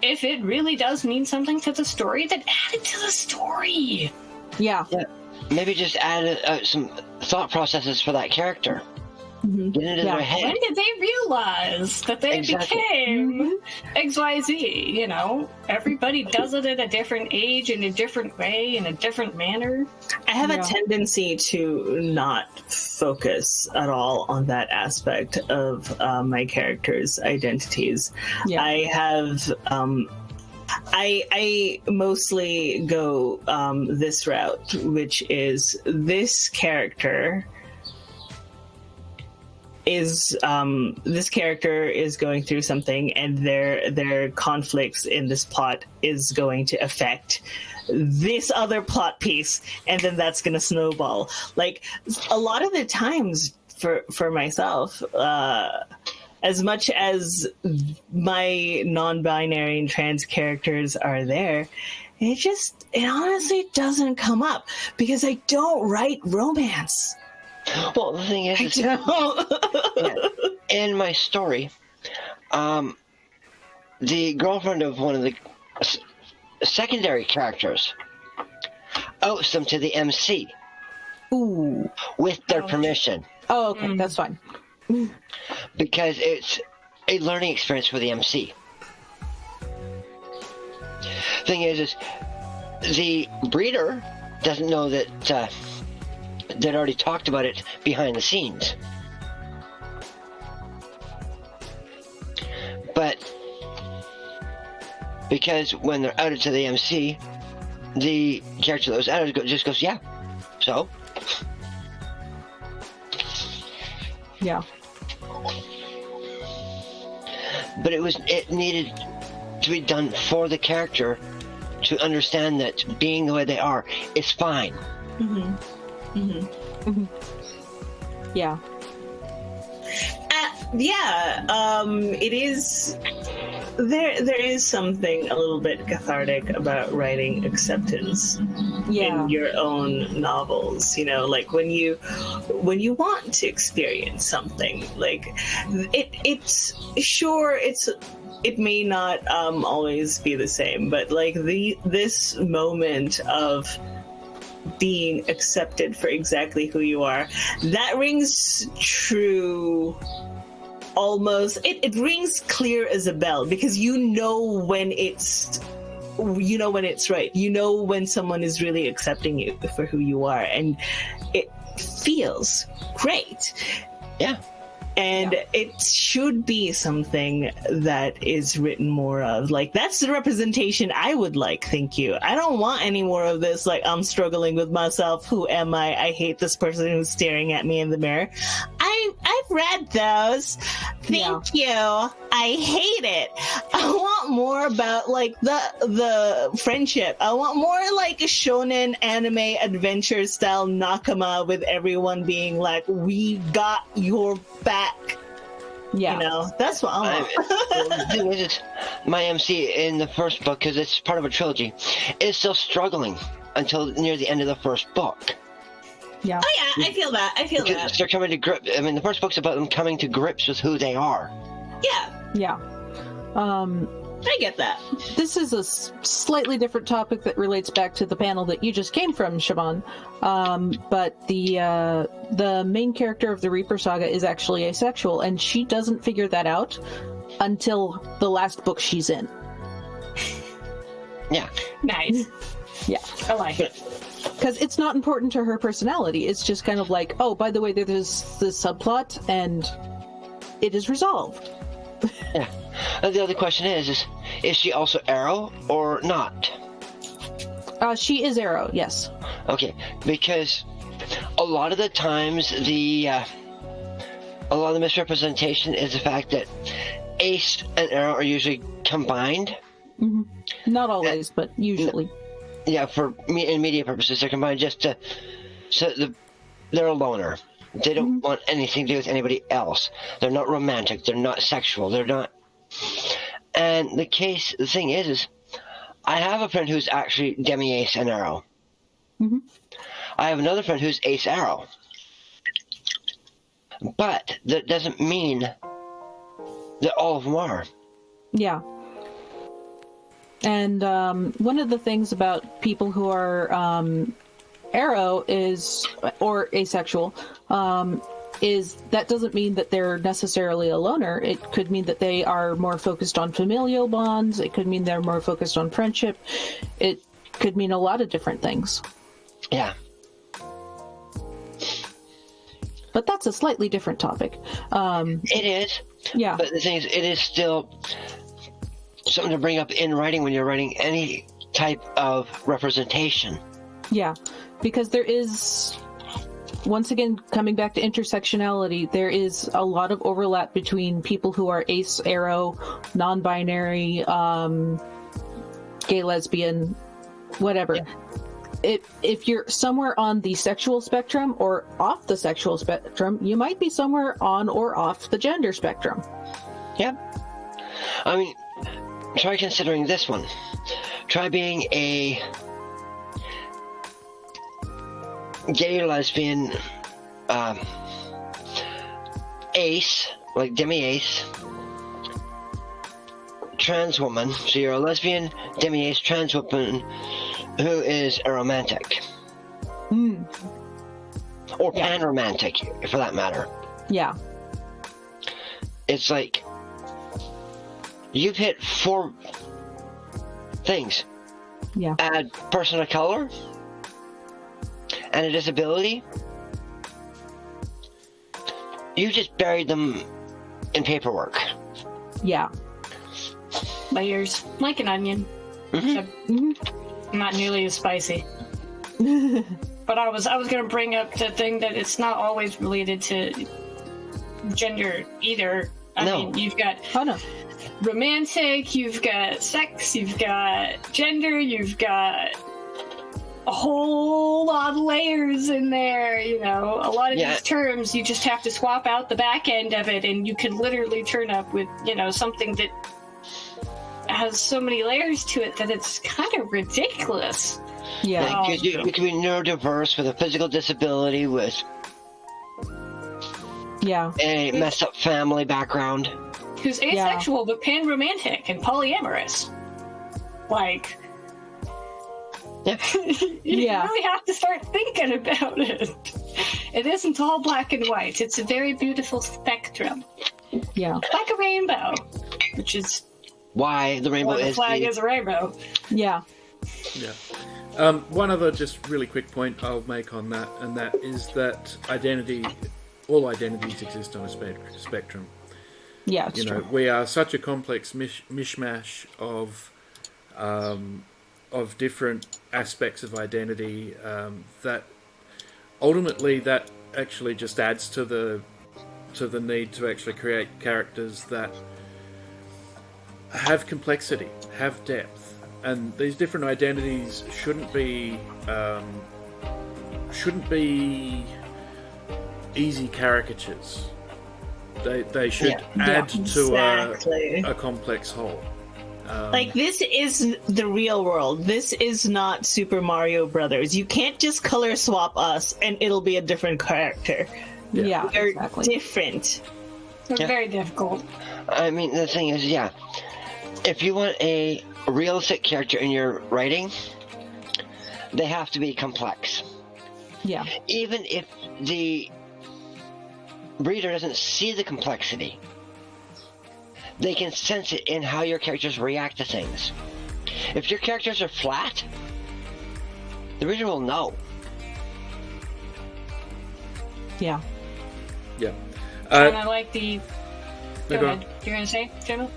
if it really does mean something to the story, then add it to the story. Yeah. Maybe just add some thought processes for that character. Get it in their head. When did they realize that they became XYZ? Everybody does it at a different age, in a different way, in a different manner. I have a tendency to not focus at all on that aspect of my characters' identities. Yeah. I have... I mostly go this route, which is this character is going through something, and their conflicts in this plot is going to affect this other plot piece, and then that's going to snowball. Like, a lot of the times for myself, as much as my non-binary and trans characters are there, it honestly doesn't come up because I don't write romance. Well, the thing is, in my story, the girlfriend of one of the secondary characters outs them to the MC. Ooh. With their permission. Oh, okay, that's fine. Because it's a learning experience for the MC. Thing is the breeder doesn't know that they'd already talked about it behind the scenes. But because when they're outed to the MC, the character that was outed just goes, yeah, so? Yeah. But it needed to be done for the character to understand that being the way they are is fine. Yeah. It is. There is something a little bit cathartic about writing acceptance in your own novels. Like when you want to experience something, like it may not always be the same, but like this moment of being accepted for exactly who you are, that rings true. Almost, it rings clear as a bell, because when it's right. When someone is really accepting you for who you are, and it feels great. Yeah. And it should be something that is written more of. Like, that's the representation I would like. Thank you. I don't want any more of this. Like, I'm struggling with myself. Who am I? I hate this person who's staring at me in the mirror. I've read those. Thank you. I hate it. I want more about like the friendship. I want more like a shonen anime adventure style nakama with everyone being like, we got your back. Yeah. That's what I want. My MC in the first book, because it's part of a trilogy, is still struggling until near the end of the first book. Yeah. Oh yeah, I feel that. They're coming to grips. I mean, the first book's about them coming to grips with who they are. Yeah. I get that. This is a slightly different topic that relates back to the panel that you just came from, Siobhan. But the main character of the Reaper Saga is actually asexual, and she doesn't figure that out until the last book she's in. Yeah. Nice. Yeah. I like it. Because it's not important to her personality. It's just kind of like, oh, by the way, there's this subplot, and it is resolved. Yeah. The other question is she also Arrow or not? She is Arrow, yes. Okay, because a lot of the times a lot of the misrepresentation is the fact that Ace and Arrow are usually combined. Mm-hmm. Not always, but usually. Yeah, for in media purposes, they're combined they're a loner. They don't want anything to do with anybody else. They're not romantic. They're not sexual. They're not. And the thing is I have a friend who's actually demi-ace and Arrow. Mm-hmm. I have another friend who's ace Arrow. But that doesn't mean that all of them are. Yeah. And one of the things about people who are Arrow or asexual, is that doesn't mean that they're necessarily a loner. It could mean that they are more focused on familial bonds. It could mean they're more focused on friendship. It could mean a lot of different things. Yeah. But that's a slightly different topic. It is. Yeah. But the thing is, it is still something to bring up in writing when you're writing any type of representation. Yeah. Because there is, once again, coming back to intersectionality, there is a lot of overlap between people who are ace, arrow, non-binary, gay, lesbian, whatever. Yeah. If you're somewhere on the sexual spectrum or off the sexual spectrum, you might be somewhere on or off the gender spectrum. Yep. I mean, try considering this one. Try being a gay or lesbian ace, like demi-ace, trans woman. So you're a lesbian, demi-ace, trans woman who is a romantic. Or pan-romantic, for that matter. Yeah. It's like, you've hit 4 things. Yeah. Add person of color, and a disability. You just buried them in paperwork. Yeah. Layers, like an onion. Except not nearly as spicy. But I was going to bring up the thing that it's not always related to gender either. I mean, you've got romantic, you've got sex, you've got gender, you've got a whole lot of layers in there, you know. A lot of these terms, you just have to swap out the back end of it, and you could literally turn up with, you know, something that has so many layers to it that it's kind of ridiculous. Yeah. You could be neurodiverse with a physical disability, with a messed up family background. Who's asexual but pan-romantic and polyamorous. Like, you really have to start thinking about it. It isn't all black and white. It's a very beautiful spectrum. Yeah. Like a rainbow, which is why the rainbow the flag is a rainbow. Yeah. Yeah. One other just really quick point I'll make on that, and that is that all identities exist on a spectrum. Yeah, it's true. We are such a complex mishmash of different aspects of identity that ultimately that actually just adds to the need to actually create characters that have complexity, have depth, and these different identities shouldn't be easy caricatures. They should add to a complex whole. Like, this is the real world. This is not Super Mario Brothers. You can't just color swap us and it'll be a different character. Yeah, They're exactly. different. They're very difficult. I mean, the thing is, if you want a realistic character in your writing, they have to be complex. Yeah. Even if the reader doesn't see the complexity, they can sense it in how your characters react to things. If your characters are flat, the reader will know. Yeah. Yeah. And I like the... No, Go ahead. You're going to say, Jemma?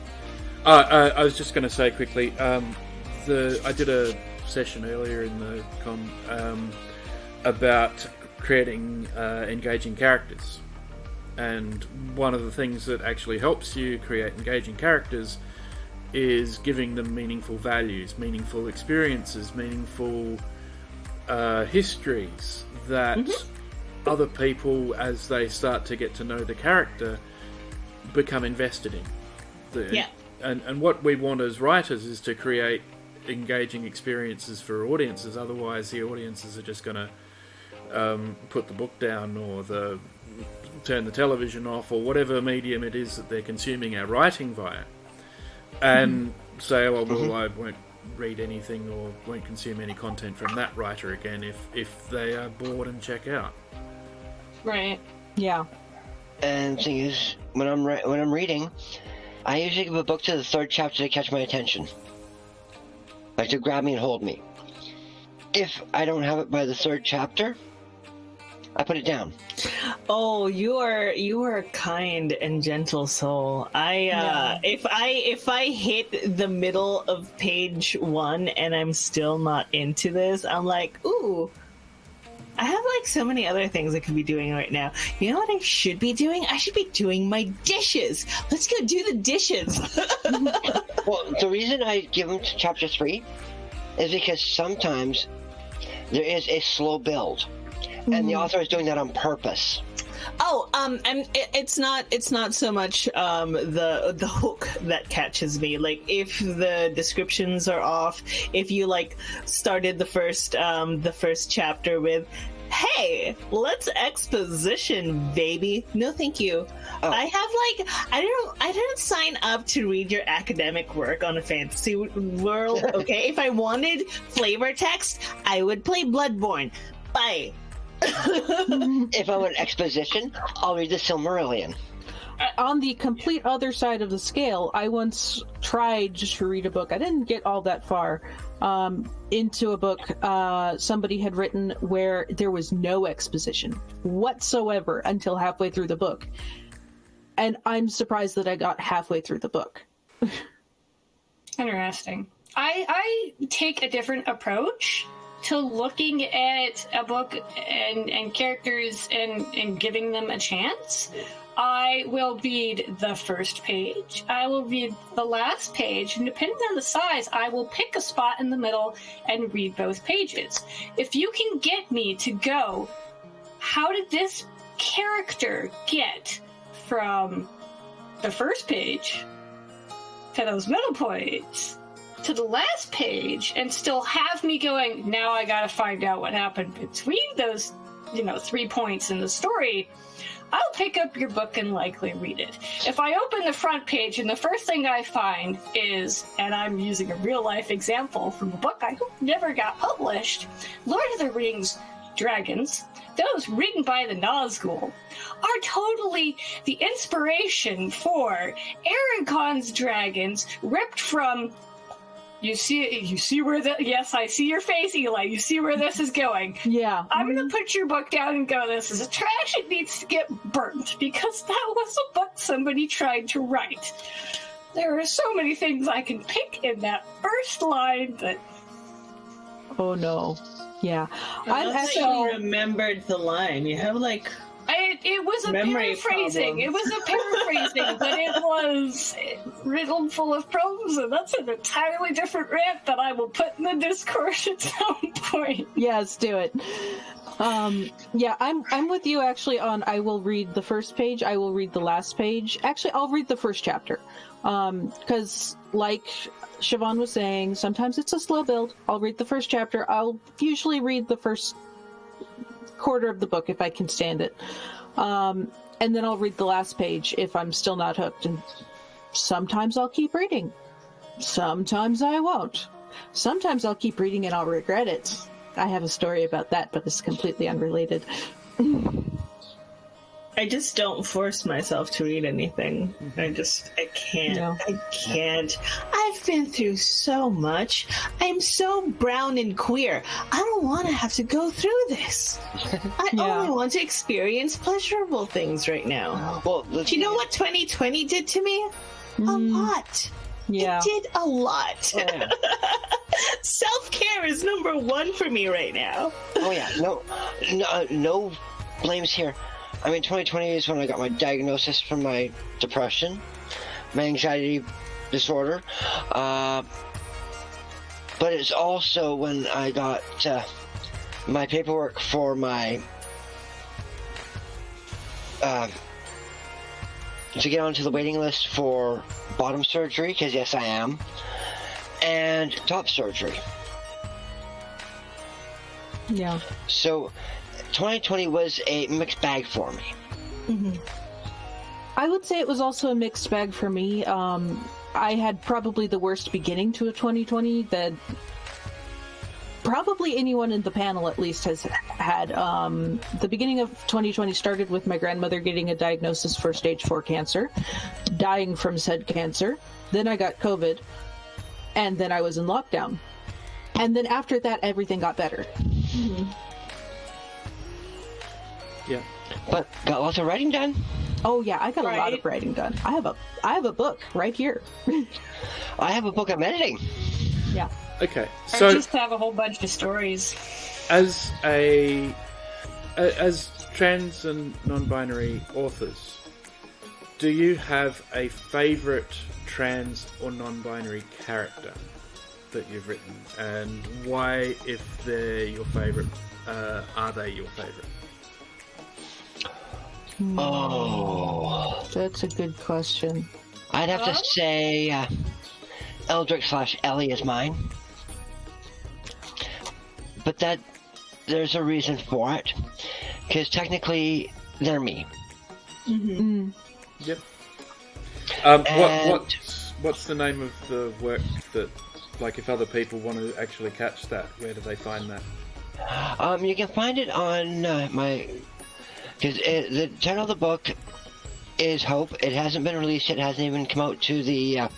I was just going to say quickly, I did a session earlier in the con about creating engaging characters. And one of the things that actually helps you create engaging characters is giving them meaningful values, meaningful experiences, meaningful histories that other people, as they start to get to know the character, become invested in. And what we want as writers is to create engaging experiences for audiences. Otherwise, the audiences are just going to put the book down or turn the television off or whatever medium it is that they're consuming our writing via, and say, "Oh, well, I won't read anything or won't consume any content from that writer again if they are bored and check out." Right. Yeah. And the thing is, when I'm reading, I usually give a book to the third chapter to catch my attention, like to grab me and hold me. If I don't have it by the third chapter, I put it down. Oh, you are a kind and gentle soul. If I hit the middle of page 1 and I'm still not into this, I'm like, ooh, I have like so many other things I could be doing right now. You know what I should be doing? I should be doing my dishes. Let's go do the dishes. Well, the reason I give them to chapter 3 is because sometimes there is a slow build, and the author is doing that on purpose. Oh, and it's not so much the hook that catches me. Like, if the descriptions are off, if you like started the first chapter with, "Hey, let's exposition, baby." No, thank you. Oh. I don't sign up to read your academic work on a fantasy world. Okay, if I wanted flavor text, I would play Bloodborne. Bye. If I want exposition, I'll read the Silmarillion. On the complete other side of the scale, I once tried to read a book. I didn't get all that far into a book somebody had written where there was no exposition whatsoever until halfway through the book. And I'm surprised that I got halfway through the book. Interesting. I take a different approach to looking at a book and characters and giving them a chance. I will read the first page. I will read the last page, and depending on the size, I will pick a spot in the middle and read both pages. If you can get me to go, how did this character get from the first page to those middle points to the last page, and still have me going, now I gotta find out what happened between those, 3 points in the story, I'll pick up your book and likely read it. If I open the front page and the first thing I find is, and I'm using a real life example from a book I hope never got published, Lord of the Rings Dragons, those written by the Nazgul, are totally the inspiration for Aragon's dragons, ripped from... You see where yes, I see your face, Eli. You see where this is going. Yeah. I'm going to put your book down and go, this is trash. It needs to get burnt, because that was a book somebody tried to write. There are so many things I can pick in that first line that... Oh, no. Yeah. I actually remembered the line. You have, like... It was a paraphrasing. It was a paraphrasing, but it was riddled full of problems, and that's an entirely different rant that I will put in the Discord at some point. Yes, do it. Yeah, I'm with you actually on I will read the first page, I will read the last page. Actually, I'll read the first chapter. Because, like Siobhan was saying, sometimes it's a slow build. I'll read the first chapter. I'll usually read the first quarter of the book if I can stand it. And then I'll read the last page if I'm still not hooked. And sometimes I'll keep reading. Sometimes I won't. Sometimes I'll keep reading and I'll regret it. I have a story about that, but it's completely unrelated. I just don't force myself to read anything. I can't. No. I can't. I've been through so much. I'm so brown and queer. I don't want to have to go through this. I only want to experience pleasurable things right now. Well, Do you know what 2020 did to me? A lot. Yeah. It did a lot. Oh, yeah. Self-care is number one for me right now. Oh yeah, no blames here. I mean, 2020 is when I got my diagnosis for my depression, my anxiety disorder, but it's also when I got my paperwork for my to get onto the waiting list for bottom surgery, because yes, I am, and top surgery. Yeah. So 2020 was a mixed bag for me. Mm-hmm. I would say it was also a mixed bag for me. I had probably the worst beginning to a 2020 that probably anyone in the panel at least has had. The beginning of 2020 started with my grandmother getting a diagnosis for stage 4 cancer, dying from said cancer. Then I got COVID, and then I was in lockdown. And then after that, everything got better. Mm-hmm. Yeah. But got lots of writing done. Oh yeah, I got a lot of writing done. I have a book right here. I have a book I'm editing. Yeah. Okay. I So just have a whole bunch of stories. as trans and non-binary authors, do you have a favorite trans or non-binary character that you've written, and why, if they're your favorite, are they your favorite? Oh, That's a good question. I'd have to say Eldrick/Ellie is mine, but that there's a reason for it, because technically they're me. Mm-hmm. Yep. And- What's the name of the work that, like, if other people want to actually catch that, where do they find that? You can find it on my. Because the title of the book is Hope. It hasn't been released yet. It hasn't even come out to the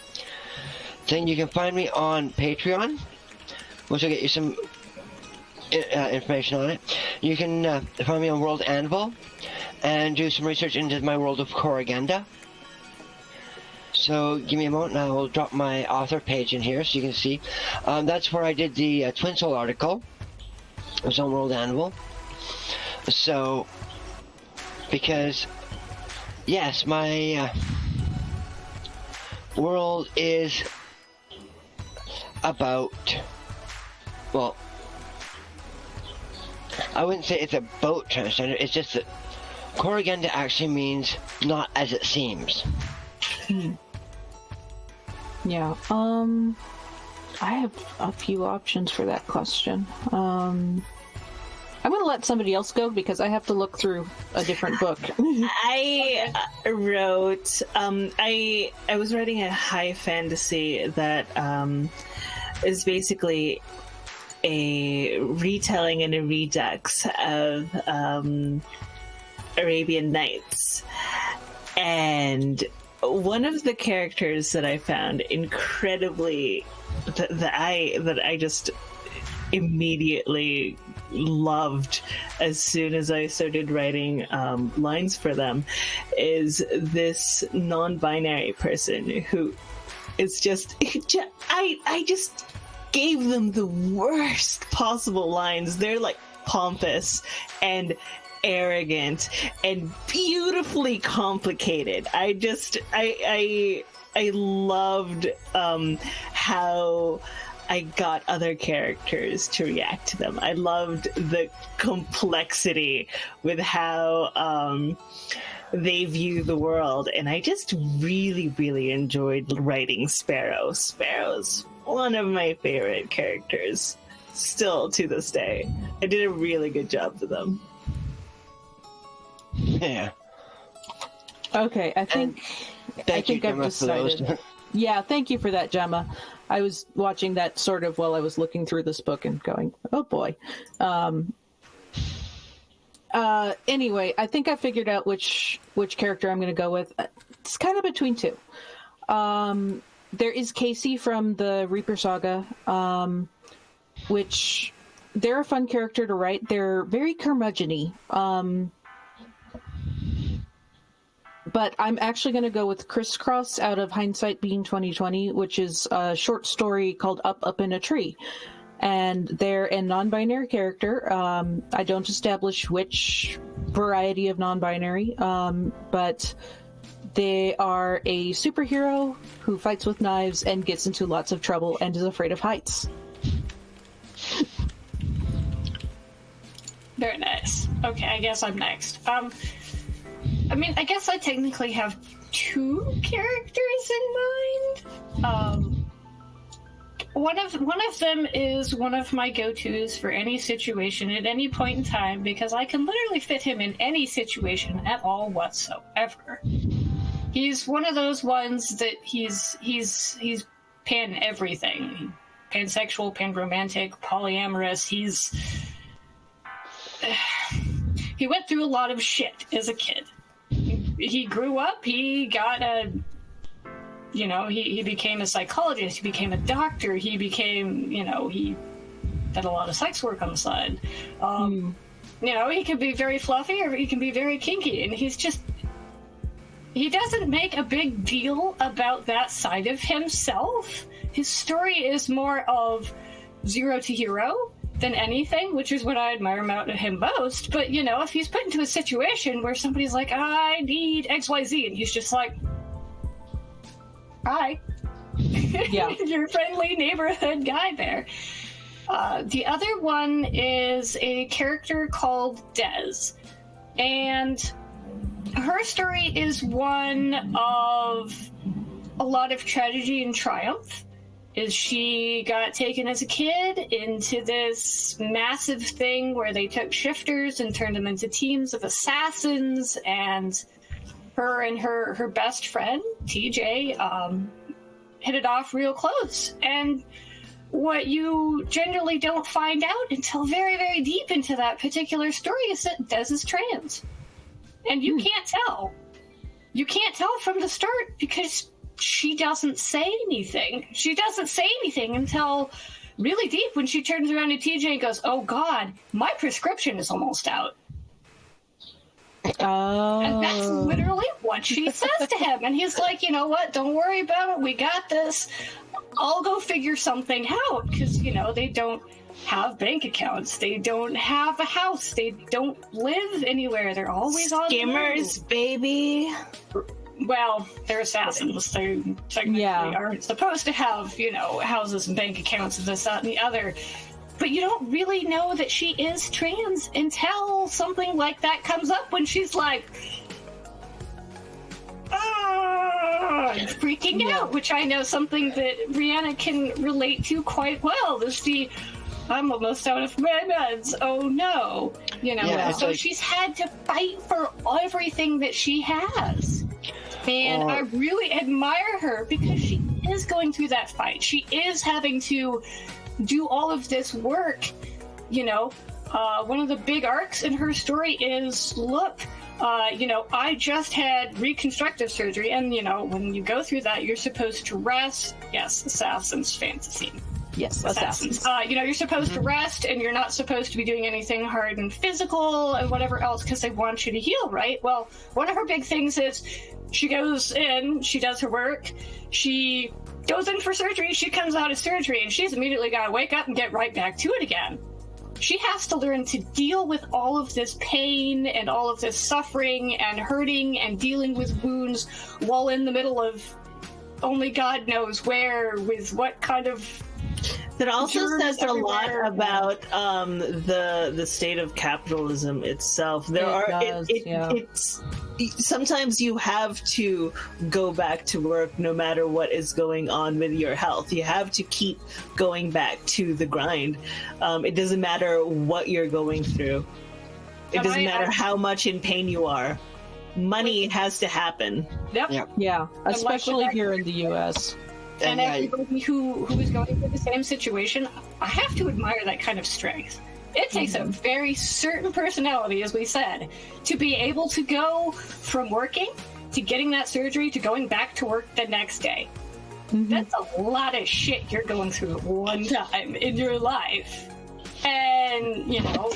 thing. You can find me on Patreon, which will get you some information on it. You can find me on World Anvil and do some research into my world of Corrigenda. So give me a moment and I will drop my author page in here so you can see. That's where I did the Twin Soul article. It was on World Anvil. So... because, yes, my world is about, well, I wouldn't say it's about transgender, it's just that Corrigenda actually means not as it seems. Yeah. I have a few options for that question. I'm going to let somebody else go because I have to look through a different book. I wrote, I was writing a high fantasy that is basically a retelling and a redux of Arabian Nights. And one of the characters that I found incredibly, that I just immediately loved as soon as I started writing lines for them is this non-binary person who is just I just gave them the worst possible lines. They're like pompous and arrogant and beautifully complicated. I loved how I got other characters to react to them. I loved the complexity with how they view the world, and I just really, really enjoyed writing Sparrow. Sparrow's one of my favorite characters, still to this day. I did a really good job for them. Yeah. Okay, I think I've decided. Yeah, thank you for that, Jemma. I was watching that sort of while I was looking through this book and going, oh boy. Anyway, I think I figured out which character I'm going to go with. It's kind of between two. there is Casey from the Reaper Saga, which they're a fun character to write. They're very curmudgeon-y. But I'm actually going to go with Crisscross out of Hindsight Being 2020, which is a short story called Up in a Tree. And they're a non-binary character. I don't establish which variety of non-binary, but they are a superhero who fights with knives and gets into lots of trouble and is afraid of heights. Very nice. Okay, I guess I'm next. I mean, I guess I technically have two characters in mind. One of them is one of my go-tos for any situation at any point in time because I can literally fit him in any situation at all whatsoever. He's one of those ones that he's pan everything, pansexual, panromantic, polyamorous. He went through a lot of shit as a kid. He grew up. He got he became a psychologist. He became a doctor. He became, he did a lot of sex work on the side. He can be very fluffy or he can be very kinky, and he doesn't make a big deal about that side of himself. His story is more of zero to hero than anything, which is what I admire about him most. But, if he's put into a situation where somebody's like, I need XYZ, and he's just like, hi. Yeah. Your friendly neighborhood guy there. The other one is a character called Des. And her story is one of a lot of tragedy and triumph. She got taken as a kid into this massive thing where they took shifters and turned them into teams of assassins, and her and her best friend, TJ, hit it off real close. And what you generally don't find out until very, very deep into that particular story is that Des is trans. And you can't tell. You can't tell from the start because she doesn't say anything. She doesn't say anything until really deep when she turns around to TJ and goes, oh God, my prescription is almost out. Oh. And that's literally what she says to him. And he's like, you know what? Don't worry about it. We got this. I'll go figure something out. Because, they don't have bank accounts. They don't have a house. They don't live anywhere. They're always on Skimmers, baby. Well, they're assassins. They technically aren't supposed to have, houses and bank accounts and this, that, and the other. But you don't really know that she is trans until something like that comes up when she's like, freaking out, which I know something that Brianna can relate to quite well. I'm almost out of my meds. Oh no. So she's had to fight for everything that she has. And I really admire her because she is going through that fight. She is having to do all of this work. One of the big arcs in her story is, look, I just had reconstructive surgery, and when you go through that, you're supposed to rest. Yes, Assassin's fantasy. Yes, Assassins. You're supposed to rest, and you're not supposed to be doing anything hard and physical and whatever else because they want you to heal, right? Well, one of her big things is she goes in, she does her work, she goes in for surgery, she comes out of surgery, and she's immediately got to wake up and get right back to it again. She has to learn to deal with all of this pain and all of this suffering and hurting and dealing with wounds while in the middle of only God knows where, with what kind of... That also says a lot about the state of capitalism itself. It's sometimes you have to go back to work no matter what is going on with your health. You have to keep going back to the grind. It doesn't matter what you're going through. It doesn't matter how much in pain you are. Money has to happen. Yep. Yeah, especially here in the U.S. And everybody who is going through the same situation, I have to admire that kind of strength. It takes a very certain personality, as we said, to be able to go from working to getting that surgery to going back to work the next day. That's a lot of shit you're going through at one time in your life. And, you know,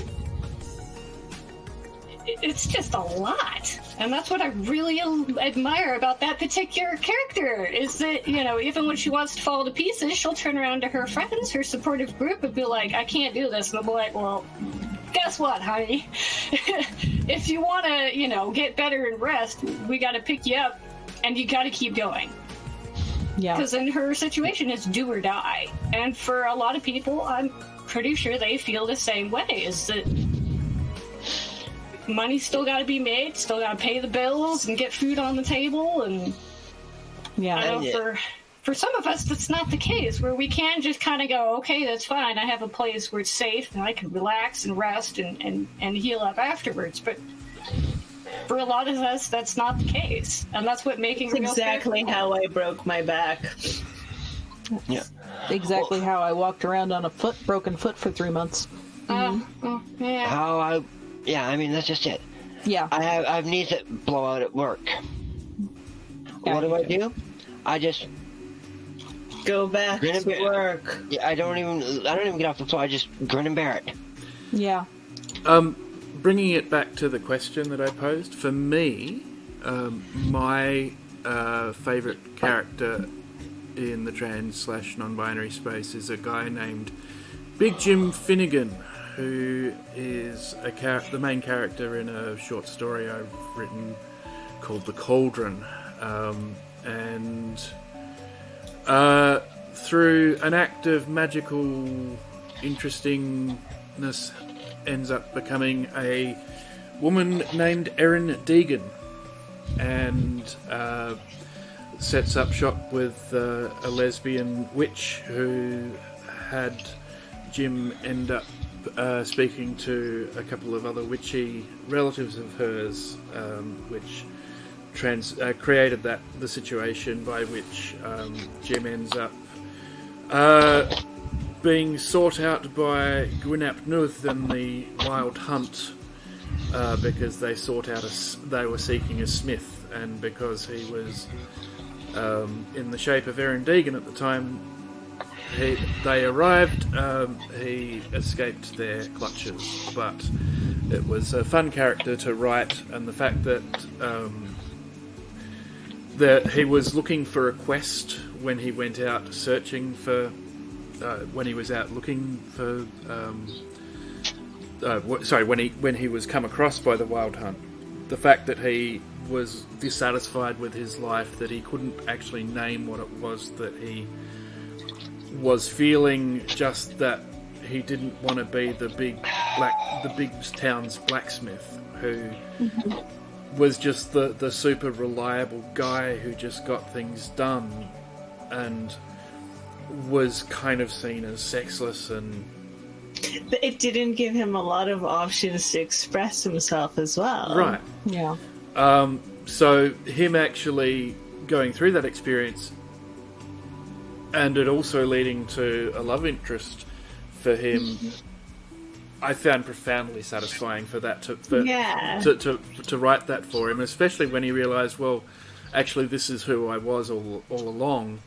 it's just a lot. And that's what I really admire about that particular character, is that, you know, even when she wants to fall to pieces, she'll turn around to her friends, her supportive group, and be like, I can't do this. And they'll be like, well, guess what, honey? If you want to, you know, get better and rest, we got to pick you up, and you got to keep going. Yeah. Because in her situation, it's do or die. And for a lot of people, I'm pretty sure they feel the same way, is that money's still got to be made, still got to pay the bills and get food on the table. And Yeah. I know for some of us, that's not the case, where we can just kind of go, okay, that's fine. I have a place where it's safe and I can relax and rest and heal up afterwards. But for a lot of us, that's not the case. And that's what making That's exactly how I broke my back. Yeah. Exactly how I walked around on a broken foot for 3 months. yeah. I mean, that's just it. Yeah. I have knees that blow out at work. Yeah, What do? I just Go back grin and to bear work. Yeah, I don't even get off the floor. I just grin and bear it. Yeah. Bringing it back to the question that I posed, for me, my favourite character in the trans/non-binary space is a guy named Big Jim Finnegan, who is the main character in a short story I've written called The Cauldron. And through an act of magical interestingness, ends up becoming a woman named Erin Deegan, and sets up shop with a lesbian witch who had Jim end up speaking to a couple of other witchy relatives of hers, which created the situation by which Jim ends up being sought out by Gwynap Nuth and the Wild Hunt, because they were seeking a smith, and because he was in the shape of Erin Deegan at the time they arrived, he escaped their clutches. But it was a fun character to write, and the fact that he was looking for a quest when he went out searching for when he was out looking for when he was come across by the Wild Hunt, the fact that he was dissatisfied with his life, that he couldn't actually name what it was that he was feeling, just that he didn't want to be the big town's blacksmith who was just the super reliable guy who just got things done, and was kind of seen as sexless. And it didn't give him a lot of options to express himself as well. Right. Yeah. So him actually going through that experience, and it also leading to a love interest for him, I found profoundly satisfying for that to write that for him, especially when he realised, well, actually this is who I was all along.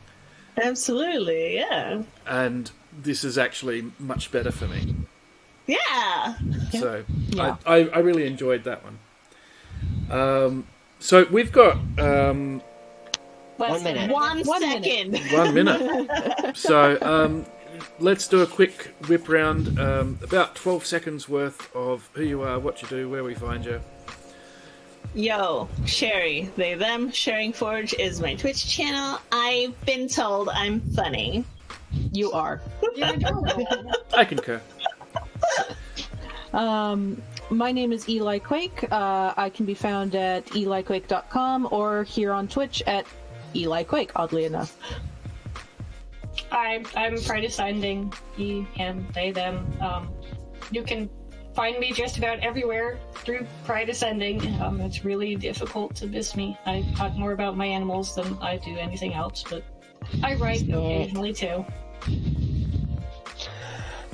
Absolutely, yeah. And this is actually much better for me. Yeah. So Yeah. I really enjoyed that one. So we've got 1 minute. One second. 1 minute. So let's do a quick whip round, about 12 seconds worth of who you are, what you do, where we find you. Yo, Sherry, they, them, SherringForge is my Twitch channel. I've been told I'm funny. You are. I concur. My name is EliKwake. I can be found at EliKwake.com or here on Twitch at EliKwake, oddly enough. I'm PrideAscending, he, him, they, them. You can find me just about everywhere through PrideAscending. It's really difficult to miss me. I talk more about my animals than I do anything else, but I write occasionally too.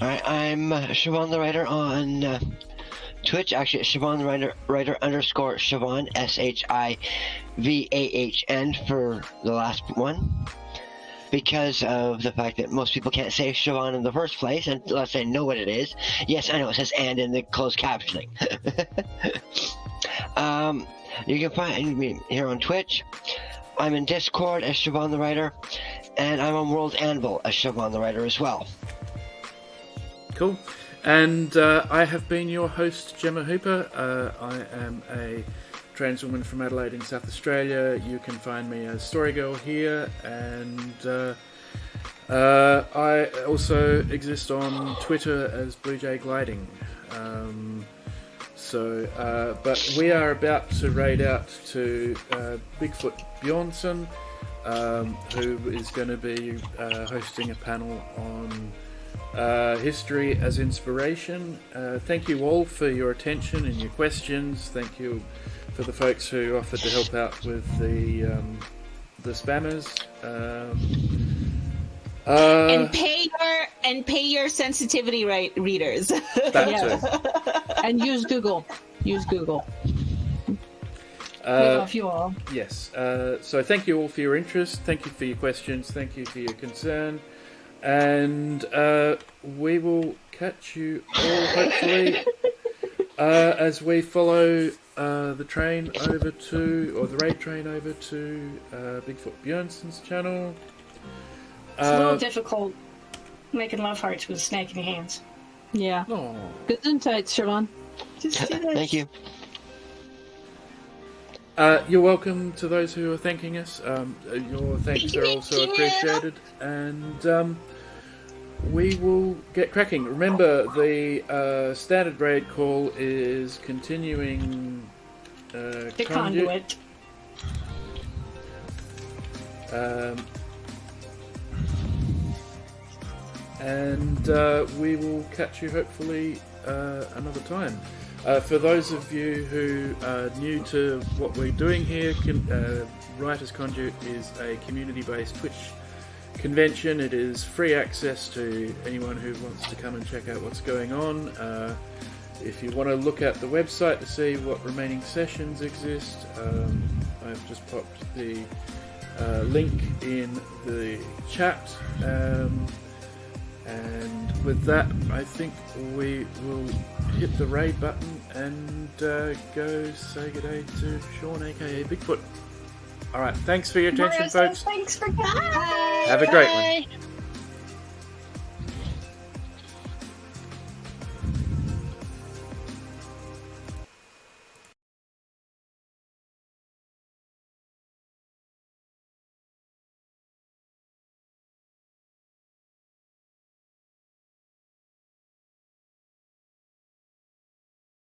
Alright, I'm SiobhantheWriter on Twitch. Actually, it's SiobhantheWriter _Siobhan, SHIVAHN for the last one. because of the fact that most people can't say Siobhan in the first place unless they know what it is. Yes, I know it says "and" in the closed captioning. You can find me here on Twitch. I'm in Discord as SiobhantheWriter, and I'm on World Anvil as SiobhantheWriter as well. Cool. And I have been your host, Jemma Hooper. I am a trans woman from Adelaide in South Australia. You can find me as StoryGirl here, and I also exist on Twitter as Bluejay Gliding. But we are about to raid out to Bigfoot Bjornsson, who is going to be hosting a panel on history as inspiration. Thank you all for your attention and your questions. Thank you for the folks who offered to help out with the spammers. And pay your sensitivity readers. That too. And use Google. Use Google. We love you all. Yes. So thank you all for your interest. Thank you for your questions. Thank you for your concern. And we will catch you all, hopefully, as we follow the train over to, or the raid train over to Bigfoot Bjornsson's channel. It's a little difficult making love hearts with a snake in your hands. Yeah. Oh. Good insights, Siobhan. Just do this. Thank you. You're welcome to those who are thanking us. Your thanks are also appreciated. And we will get cracking. Remember, the standard raid call is continuing The CONduit. And we will catch you hopefully another time. For those of you who are new to what we're doing here, Writers CONduit is a community-based Twitch convention. It is free access to anyone who wants to come and check out what's going on. If you want to look at the website to see what remaining sessions exist, I've just popped the link in the chat. And with that, I think we will hit the raid button and go say good day to Sean, aka Bigfoot. Alright, thanks for your attention, folks. Thanks for coming. Have a great one.